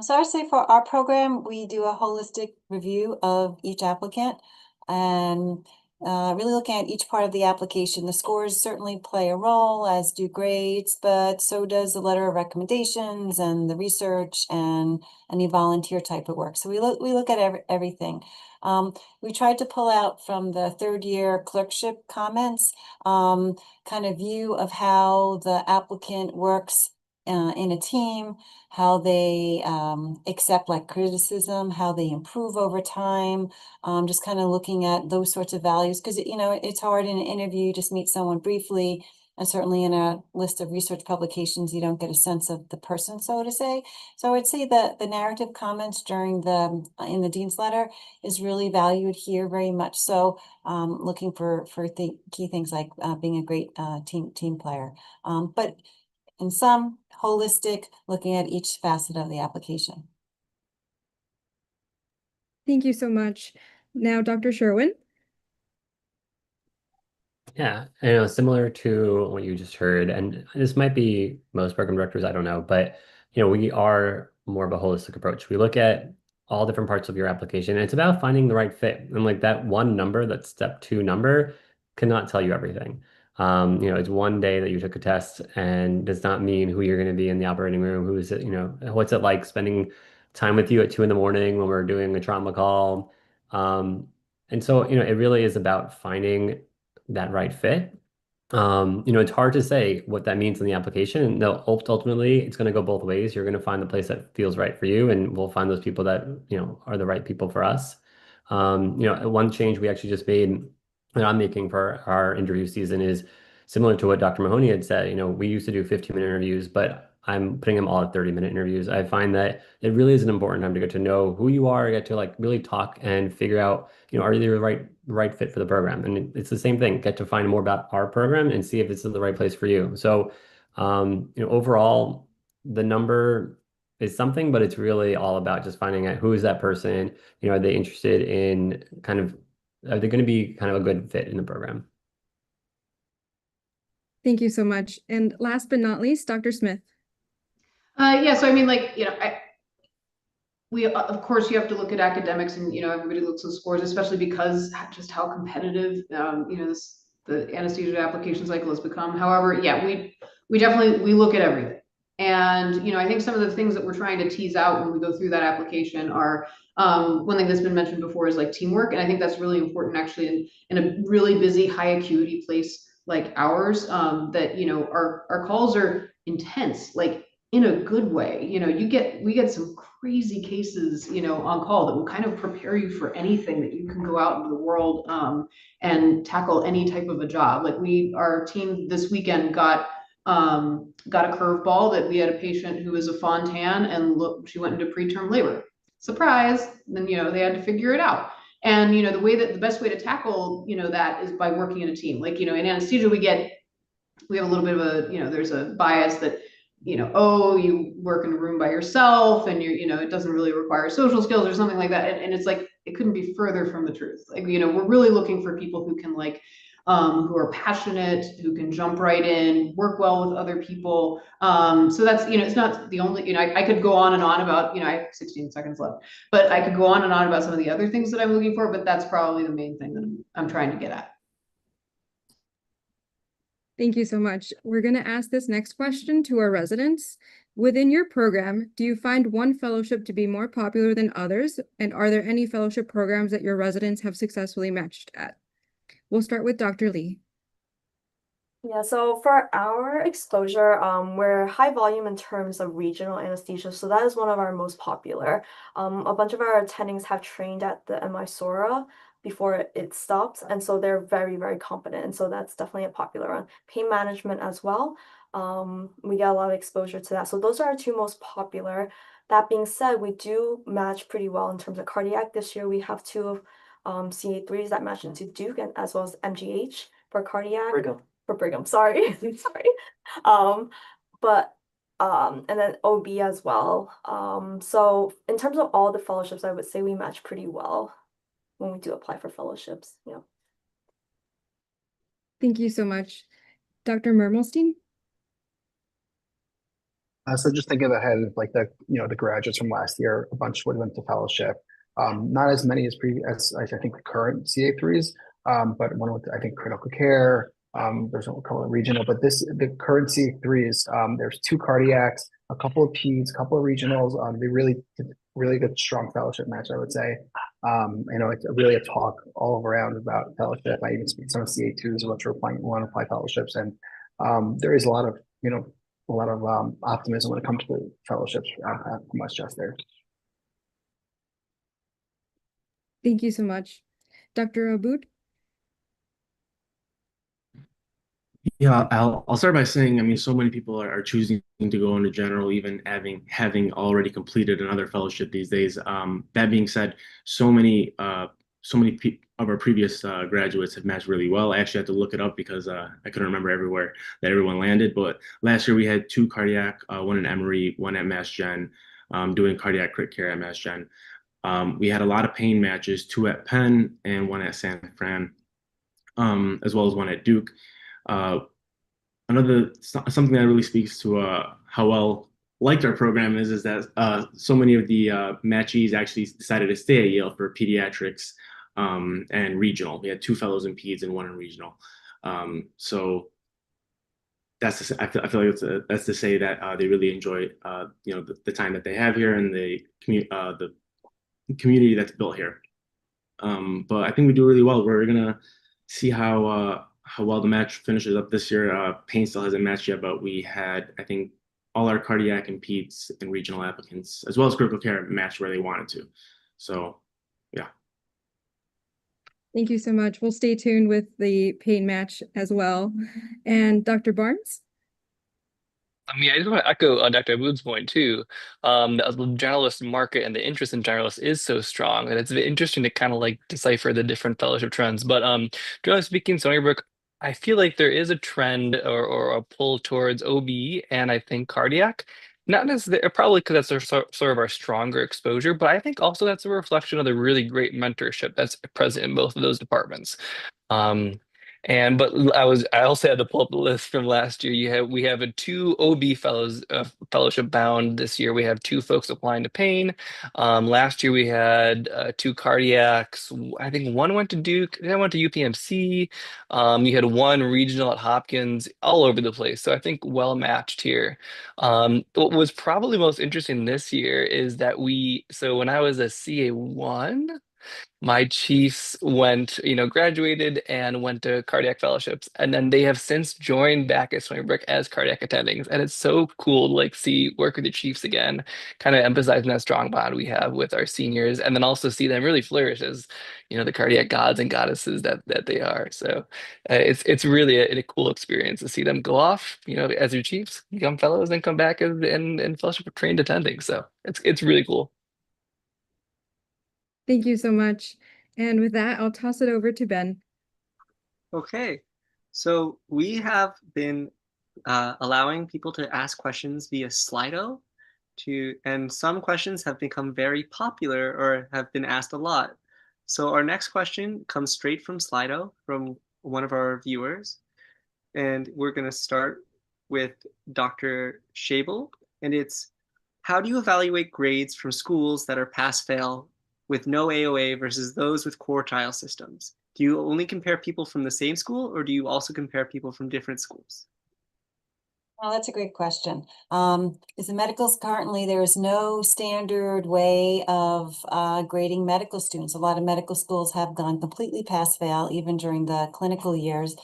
So I'd say for our program, we do a holistic review of each applicant and really looking at each part of the application. The scores certainly play a role, as do grades, but so does the letter of recommendations and the research and any volunteer type of work. So we look at everything. We tried to pull out from the third year clerkship comments, kind of view of how the applicant works in a team, how they accept like criticism, how they improve over time, just kind of looking at those sorts of values, because it's hard in an interview, you just meet someone briefly And certainly in a list of research publications, you don't get a sense of the person, so to say. So I would say that the narrative comments during in the dean's letter is really valued here very much. So looking for key things like being a great team player. But in some holistic, looking at each facet of the application. Thank you so much. Now, Dr. Sherwin. Yeah, similar to what you just heard, and this might be most program directors, I don't know, but we are more of a holistic approach. We look at all different parts of your application, and it's about finding the right fit. And like that one number, that step 2 number, cannot tell you everything. It's one day that you took a test and does not mean who you're going to be in the operating room, who is it, what's it like spending time with you at 2 in the morning when we're doing a trauma call. And so, it really is about finding that right fit. It's hard to say what that means in the application. No, ultimately, it's going to go both ways. You're going to find the place that feels right for you, and we'll find those people that, are the right people for us. One change we actually just made that I'm making for our interview season is similar to what Dr. Mahoney had said. We used to do 15-minute interviews, but I'm putting them all at 30-minute interviews. I find that it really is an important time to get to know who you are, get to like really talk and figure out, are you the right fit for the program? And it's the same thing. Get to find more about our program and see if it's the right place for you. So, overall, the number is something, but it's really all about just finding out who is that person. Are they interested in are they going to be kind of a good fit in the program? Thank you so much. And last but not least, Dr. Smith. Yeah, so I mean, like, we of course you have to look at academics, and everybody looks at scores, especially because just how competitive the anesthesia application cycle has become. However, yeah, we definitely look at everything, and I think some of the things that we're trying to tease out when we go through that application are one thing that's been mentioned before is like teamwork, and I think that's really important actually in a really busy high acuity place like ours, that our calls are intense, like in a good way. We get some crazy cases, on call that will kind of prepare you for anything that you can go out into the world and tackle any type of a job. Like our team this weekend got a curveball that we had a patient who was a Fontan, and look, she went into preterm labor. Surprise! Then they had to figure it out. And the best way to tackle that is by working in a team. Like in anesthesia, we have a little bit of a there's a bias that you work in a room by yourself and it doesn't really require social skills or something like that. And it's like, it couldn't be further from the truth. Like, we're really looking for people who can who are passionate, who can jump right in, work well with other people. So that's, it's not the only, I could go on and on about, I have 16 seconds left, but I could go on and on about some of the other things that I'm looking for, but that's probably the main thing that I'm trying to get at. Thank you so much. We're going to ask this next question to our residents. Within your program, do you find one fellowship to be more popular than others? And are there any fellowship programs that your residents have successfully matched at? We'll start with Dr. Lee. Yeah, so for our exposure, we're high volume in terms of regional anesthesia, so that is one of our most popular. A bunch of our attendings have trained at the MI SORA before it stops, and so they're very, very competent, and so that's definitely a popular one. Pain management as well, we get a lot of exposure to that. So those are our two most popular. That being said, we do match pretty well in terms of cardiac. This year we have two of CA3s that match into Duke, and as well as MGH for cardiac. For Brigham, sorry. Sorry. And then OB as well. So in terms of all the fellowships, I would say we match pretty well when we do apply for fellowships. Yeah. Thank you so much. Dr. Mermelstein? So just thinking ahead of like the graduates from last year, a bunch would have went to fellowship. Not as many as I think the current CA3s, but one with I think critical care. There's a couple of regional, but the current CA3s, there's 2 cardiacs, a couple of peds, a couple of regionals. They really good strong fellowship match, I would say. It's really a talk all around about fellowship. I even speak to some CA2s which want to apply fellowships, and there is a lot of optimism when it comes to fellowships from us just there. Thank you so much. Dr. Aboud? Yeah, I'll start by saying, I mean, so many people are choosing to go into general, even having already completed another fellowship these days. That being said, so many of our previous graduates have matched really well. I actually had to look it up because I couldn't remember everywhere that everyone landed. But last year we had two cardiac, one in Emory, one at Mass Gen, doing cardiac crit care at Mass Gen. We had a lot of pain matches, two at Penn and one at San Fran, as well as one at Duke. Uh, something that really speaks to how well liked our program is that so many of the matchees actually decided to stay at Yale for pediatrics and regional. We had two fellows in peds and one in regional. So I feel like that's to say that they really enjoy the time that they have here and the community that's built here. But I think we do really well. We're gonna see how well the match finishes up this year. Payne still hasn't matched yet, but we had, I think, all our cardiac and peds and regional applicants, as well as critical care, matched where they wanted to. So, yeah. Thank you so much. We'll stay tuned with the pain match as well. And Dr. Barnes? I mean, I just want to echo Dr. Aboud's point too. The generalist market and the interest in generalists is so strong that it's interesting to kind of like decipher the different fellowship trends. But generally speaking, Stony Brook, I feel like there is a trend or a pull towards OB and I think cardiac. Not necessarily, probably because that's sort of our stronger exposure, but I think also that's a reflection of the really great mentorship that's present in both of those departments. Um, I also had to pull up the list from last year. We have a two OB fellows fellowship bound this year. We have two folks applying to Payne. Last year we had two cardiacs. I think one went to Duke, then went to UPMC. You had one regional at Hopkins, all over the place. So I think well matched here. What was probably most interesting this year is that so when I was a CA1, my chiefs graduated and went to cardiac fellowships, and then they have since joined back at Stony Brook as cardiac attendings. And it's so cool to like work with the chiefs again, kind of emphasizing that strong bond we have with our seniors, and then also see them really flourish as, the cardiac gods and goddesses that they are. So it's really a cool experience to see them go off, as your chiefs, become fellows, and come back as and fellowship trained attending. So it's really cool. Thank you so much. And with that, I'll toss it over to Ben. Okay, so we have been allowing people to ask questions via Slido and some questions have become very popular or have been asked a lot. So our next question comes straight from Slido from one of our viewers. And we're going to start with Dr. Schabel. And it's, how do you evaluate grades from schools that are pass-fail with no AOA versus those with quartile systems? Do you only compare people from the same school, or do you also compare people from different schools? Oh, that's a great question. Is the medicals currently, there is no standard way of grading medical students. A lot of medical schools have gone completely pass-fail, even during the clinical years,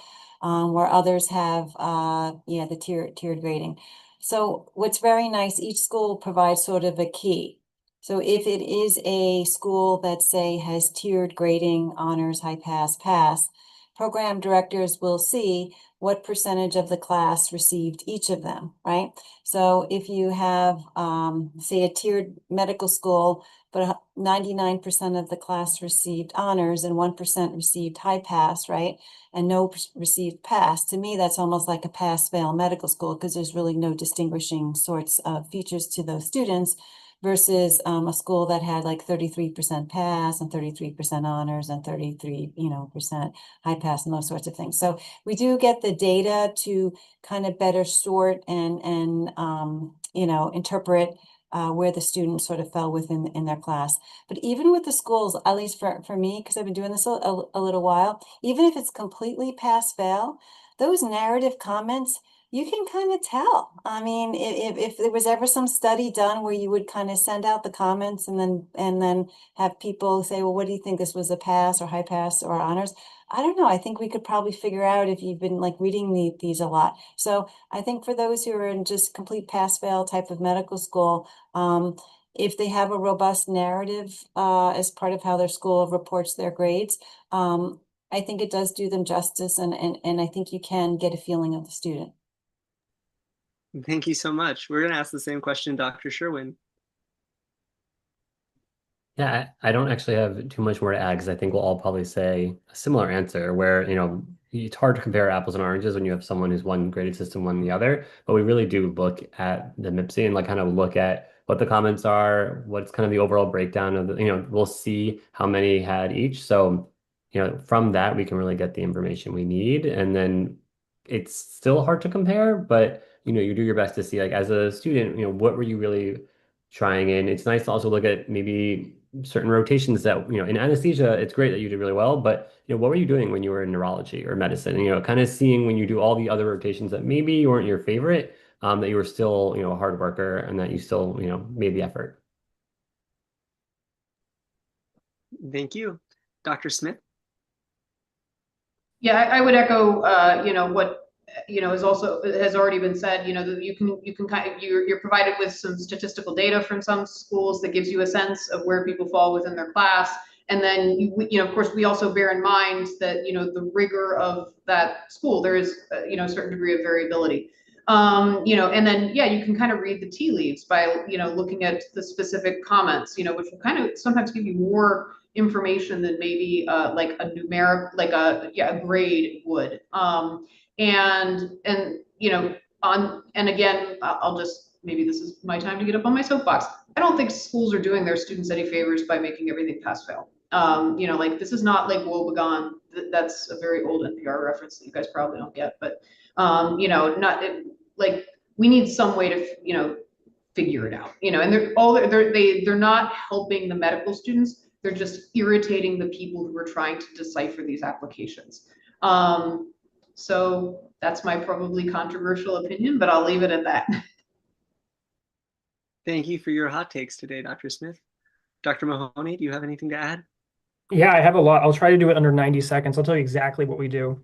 where others have, the tiered grading. So what's very nice, each school provides sort of a key. So if it is a school that, say, has tiered grading, honors, high pass, pass, program directors will see what percentage of the class received each of them, right? So if you have, say, a tiered medical school, but 99% of the class received honors and 1% received high pass, right? And no received pass, to me, that's almost like a pass-fail medical school because there's really no distinguishing sorts of features to those students versus a school that had like 33% pass and 33% honors and 33, percent high pass and those sorts of things. So we do get the data to kind of better sort and interpret where the students sort of fell within in their class. But even with the schools, at least for me, because I've been doing this a little while, even if it's completely pass-fail, those narrative comments, you can kind of tell. I mean, if there was ever some study done where you would kind of send out the comments and then have people say, well, what do you think, this was a pass or high pass or honors? I don't know. I think we could probably figure out if you've been like reading these a lot. So I think for those who are in just complete pass-fail type of medical school, if they have a robust narrative as part of how their school reports their grades, I think it does do them justice, and I think you can get a feeling of the student. Thank you so much. We're going to ask the same question, Dr. Sherwin. Yeah, I don't actually have too much more to add because I think we'll all probably say a similar answer where, it's hard to compare apples and oranges when you have someone who's one graded system, one the other. But we really do look at the MIPSI and like kind of look at what the comments are, what's kind of the overall breakdown of we'll see how many had each. So, from that we can really get the information we need. And then it's still hard to compare, but you do your best to see like as a student, what were you really trying in. It's nice to also look at maybe certain rotations that, in anesthesia, it's great that you did really well, but what were you doing when you were in neurology or medicine? Kind of seeing when you do all the other rotations that maybe weren't your favorite, that you were still, a hard worker and that you still, made the effort. Thank you. Dr. Smith? Yeah, I would echo, what has already been said. That you can kind of you're provided with some statistical data from some schools that gives you a sense of where people fall within their class, and then of course we also bear in mind that the rigor of that school, there is a certain degree of variability. And then you can kind of read the tea leaves by looking at the specific comments, which will kind of sometimes give you more information than maybe like a numeric, like a grade would. And again, I'll just, maybe this is my time to get up on my soapbox. I don't think schools are doing their students any favors by making everything pass fail. Like this is not like woebegone. That's a very old NPR reference that you guys probably don't get, but like we need some way to figure it out. And they're not helping the medical students. They're just irritating the people who are trying to decipher these applications. So that's my probably controversial opinion, but I'll leave it at that. Thank you for your hot takes today, Dr. Smith. Dr. Mahoney, do you have anything to add? Yeah, I have a lot. I'll try to do it under 90 seconds. I'll tell you exactly what we do.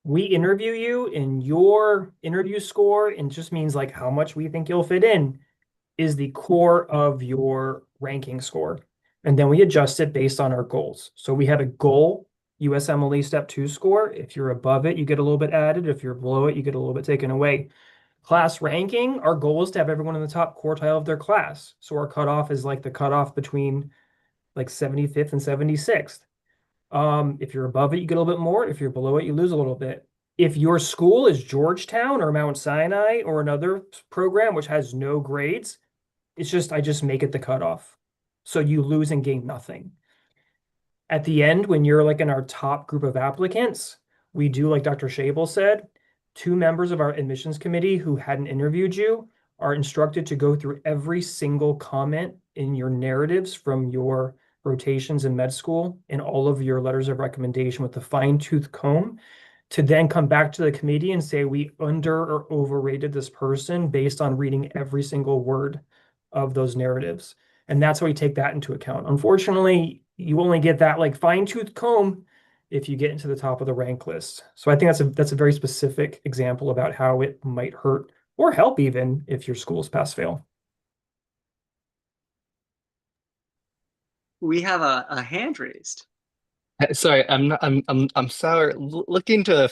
We interview you, and your interview score, and just means like how much we think you'll fit in, is the core of your ranking score. And then we adjust it based on our goals. So we have a goal USMLE Step 2 score. If you're above it, you get a little bit added. If you're below it, you get a little bit taken away. Class ranking, our goal is to have everyone in the top quartile of their class. So our cutoff is like the cutoff between like 75th and 76th. If you're above it, you get a little bit more. If you're below it, you lose a little bit. If your school is Georgetown or Mount Sinai or another program which has no grades, I just make it the cutoff. So you lose and gain nothing. At the end, when you're like in our top group of applicants, we do, like Dr. Schabel said, 2 members of our admissions committee who hadn't interviewed you are instructed to go through every single comment in your narratives from your rotations in med school and all of your letters of recommendation with a fine-tooth comb to then come back to the committee and say we under or overrated this person based on reading every single word of those narratives. And that's how we take that into account. Unfortunately, you only get that like fine-tooth comb if you get into the top of the rank list. So I think that's a very specific example about how it might hurt or help even if your school's pass fail. We have a hand raised. Sorry, I'm sorry. Looking to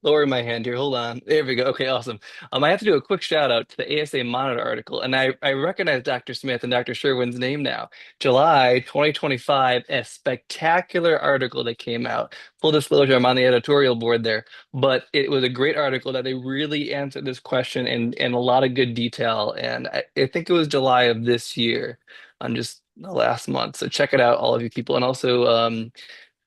lower my hand here. Hold on. There we go. Okay, awesome. I have to do a quick shout out to the ASA Monitor article, and I recognize Dr. Smith and Dr. Sherwin's name now. July 2025, a spectacular article that came out. Full disclosure, I'm on the editorial board there, but it was a great article that they really answered this question in a lot of good detail. And I think it was July of this year, on just the last month. So check it out, all of you people, and also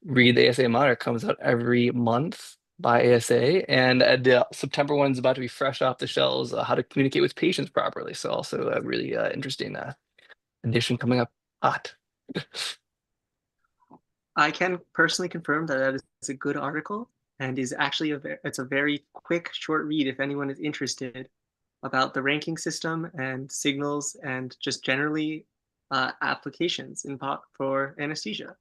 read the ASA Monitor. Comes out every month by ASA, and the September one's about to be fresh off the shelves. How to communicate with patients properly. So also a really interesting edition coming up hot. I can personally confirm that is a good article and is actually it's a very quick, short read if anyone is interested about the ranking system and signals and just generally applications for anesthesia.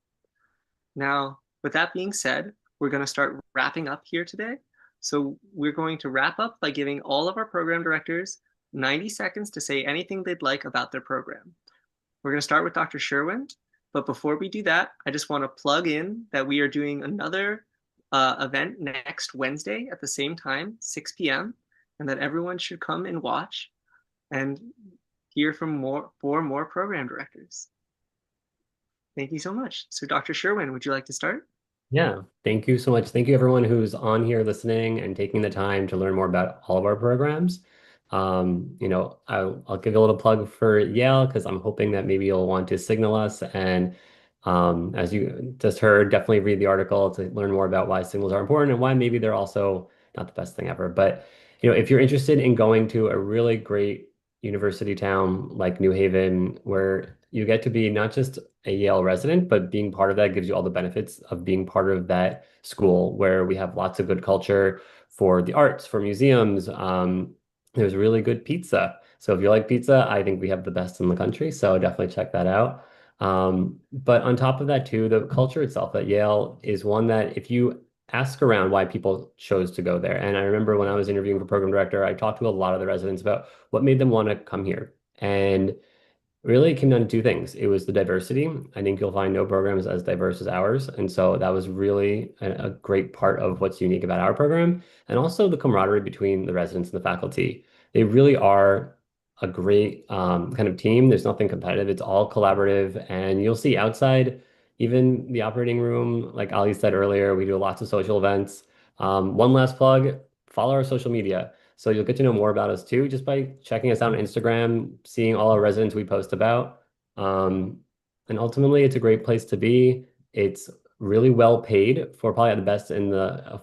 Now, with that being said, we're going to start wrapping up here today. So we're going to wrap up by giving all of our program directors 90 seconds to say anything they'd like about their program. We're going to start with Dr. Sherwin, But before we do that, I just want to plug in that we are doing another event next Wednesday at the same time, 6 p.m., and that everyone should come and watch and hear from four more program directors. Thank you so much. So Dr. Sherwin, would you like to start? Yeah, thank you so much. Thank you everyone who's on here listening and taking the time to learn more about all of our programs. I'll give you a little plug for Yale because I'm hoping that maybe you'll want to signal us. And as you just heard, definitely read the article to learn more about why signals are important and why maybe they're also not the best thing ever. But if you're interested in going to a really great university town like New Haven, where you get to be not just a Yale resident, but being part of that gives you all the benefits of being part of that school where we have lots of good culture for the arts, for museums. There's really good pizza. So if you like pizza, I think we have the best in the country. So definitely check that out. But on top of that too, the culture itself at Yale is one that if you ask around why people chose to go there. And I remember when I was interviewing for program director, I talked to a lot of the residents about what made them want to come here. And really, it came down to two things. It was the diversity. I think you'll find no programs as diverse as ours. And so that was really a great part of what's unique about our program. And also the camaraderie between the residents and the faculty. They really are a great kind of team. There's nothing competitive. It's all collaborative. And you'll see outside, even the operating room, like Ali said earlier, we do lots of social events. One last plug, follow our social media. So you'll get to know more about us too, just by checking us out on Instagram, seeing all our residents we post about. And ultimately, it's a great place to be. It's really well paid for probably the best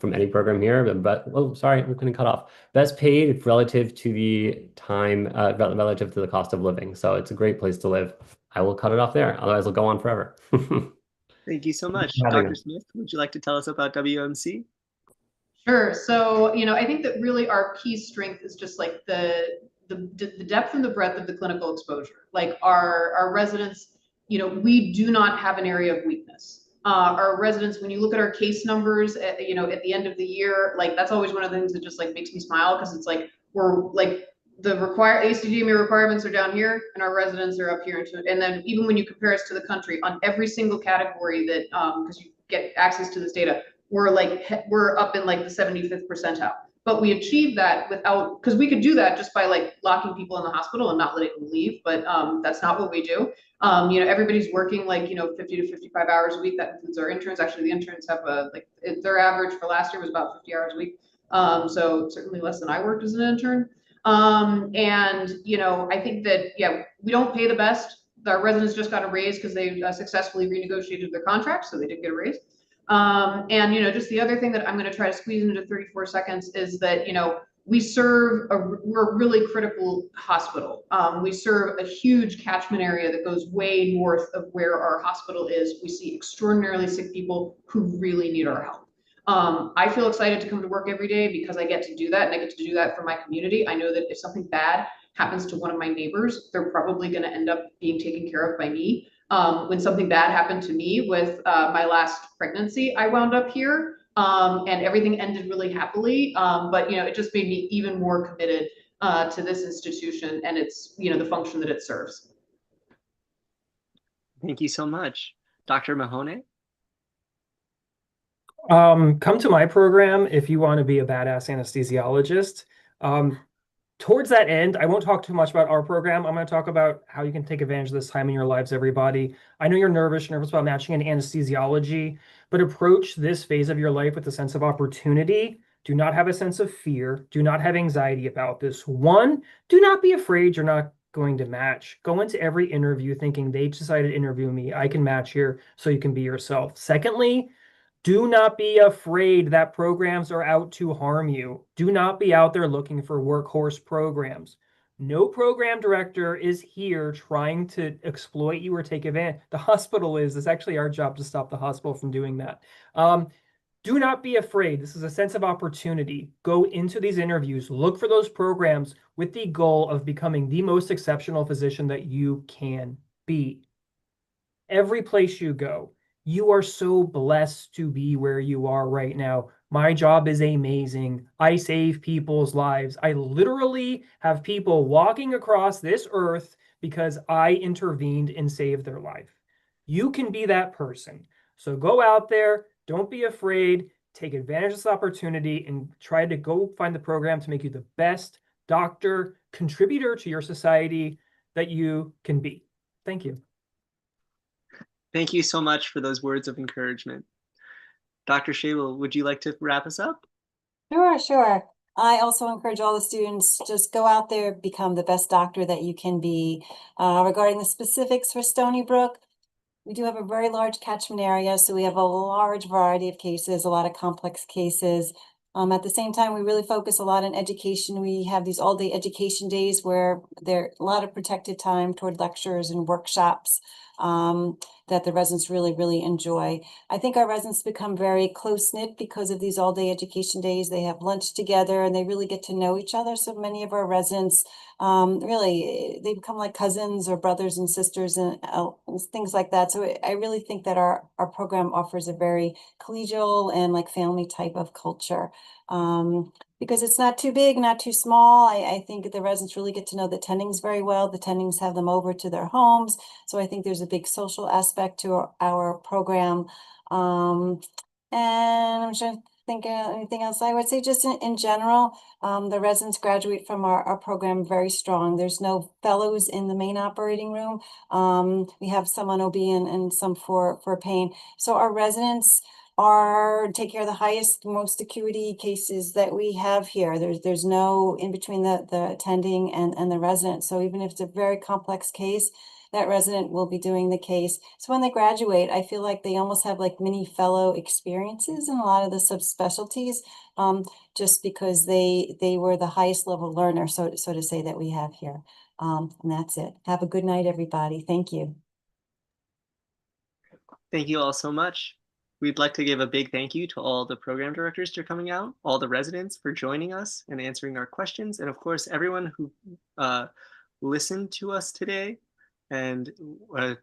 from any program here. But oh, sorry, I'm going to cut off. Best paid relative to the time, relative to the cost of living. So it's a great place to live. I will cut it off there. Otherwise, it'll go on forever. Thank you so much. having Dr. us. Smith, would you like to tell us about WMC? Sure. So, I think that really our key strength is just like the depth and the breadth of the clinical exposure. Like our residents, we do not have an area of weakness. Our residents, when you look at our case numbers at the end of the year, like that's always one of the things that just like makes me smile because it's like we're like the ACGME requirements are down here and our residents are up here. And then even when you compare us to the country on every single category that, because you get access to this data, we're up in like the 75th percentile. But we achieved that because we could do that just by like locking people in the hospital and not letting them leave. But that's not what we do. Everybody's working like 50 to 55 hours a week. That includes our interns. Actually, the interns have their average for last year was about 50 hours a week. So certainly less than I worked as an intern. I think that we don't pay the best. Our residents just got a raise because they successfully renegotiated their contracts, so they did get a raise. Just the other thing that I'm going to try to squeeze into 34 seconds is that, we're a really critical hospital. We serve a huge catchment area that goes way north of where our hospital is. We see extraordinarily sick people who really need our help. I feel excited to come to work every day because I get to do that and I get to do that for my community. I know that if something bad happens to one of my neighbors, they're probably going to end up being taken care of by me. When something bad happened to me with my last pregnancy, I wound up here and everything ended really happily. But it just made me even more committed to this institution and its, the function that it serves. Thank you so much. Dr. Mahoney? Come to my program if you want to be a badass anesthesiologist. Towards that end, I won't talk too much about our program. I'm going to talk about how you can take advantage of this time in your lives, everybody. I know you're nervous about matching in anesthesiology, but approach this phase of your life with a sense of opportunity. Do not have a sense of fear. Do not have anxiety about this. One, do not be afraid you're not going to match. Go into every interview thinking they decided to interview me. I can match here so you can be yourself. Secondly, do not be afraid that programs are out to harm you. Do not be out there looking for workhorse programs. No program director is here trying to exploit you or take advantage. The hospital is. It's actually our job to stop the hospital from doing that. Do not be afraid. This is a sense of opportunity. Go into these interviews. Look for those programs with the goal of becoming the most exceptional physician that you can be. Every place you go, you are so blessed to be where you are right now. My job is amazing. I save people's lives. I literally have people walking across this earth because I intervened and saved their life. You can be that person. So go out there, don't be afraid, take advantage of this opportunity, and try to go find the program to make you the best doctor, contributor to your society that you can be. Thank you. Thank you so much for those words of encouragement. Dr. Schabel, would you like to wrap us up? Sure. I also encourage all the students, just go out there, become the best doctor that you can be. Regarding the specifics for Stony Brook, we do have a very large catchment area, so we have a large variety of cases, a lot of complex cases. At the same time, we really focus a lot on education. We have these all-day education days where there are a lot of protected time toward lectures and workshops that the residents really enjoy. I think our residents become very close-knit because of these all-day education days. They have lunch together and they really get to know each other. So many of our residents really, they become like cousins or brothers and sisters and things like that. So I really think that our program offers a very collegial and like family type of culture. Because it's not too big, not too small. I think the residents really get to know the attendings very well. The attendings have them over to their homes. So I think there's a big social aspect to our program. And I'm trying to think of anything else. I would say just in general, the residents graduate from our program very strong. There's no fellows in the main operating room. We have some on OB and some for pain. So our residents take care of the highest, most acuity cases that we have here. There's no in between the attending and the resident. So even if it's a very complex case, that resident will be doing the case. So when they graduate, I feel like they almost have like mini fellow experiences in a lot of the subspecialties, just because they were the highest level learner, so to say, that we have here. And that's it. Have a good night, everybody. Thank you. Thank you all so much. We'd like to give a big thank you to all the program directors for coming out, all the residents for joining us and answering our questions, and of course, everyone who listened to us today and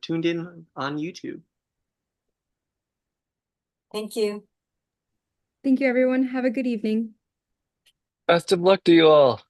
tuned in on YouTube. Thank you. Thank you, everyone. Have a good evening. Best of luck to you all.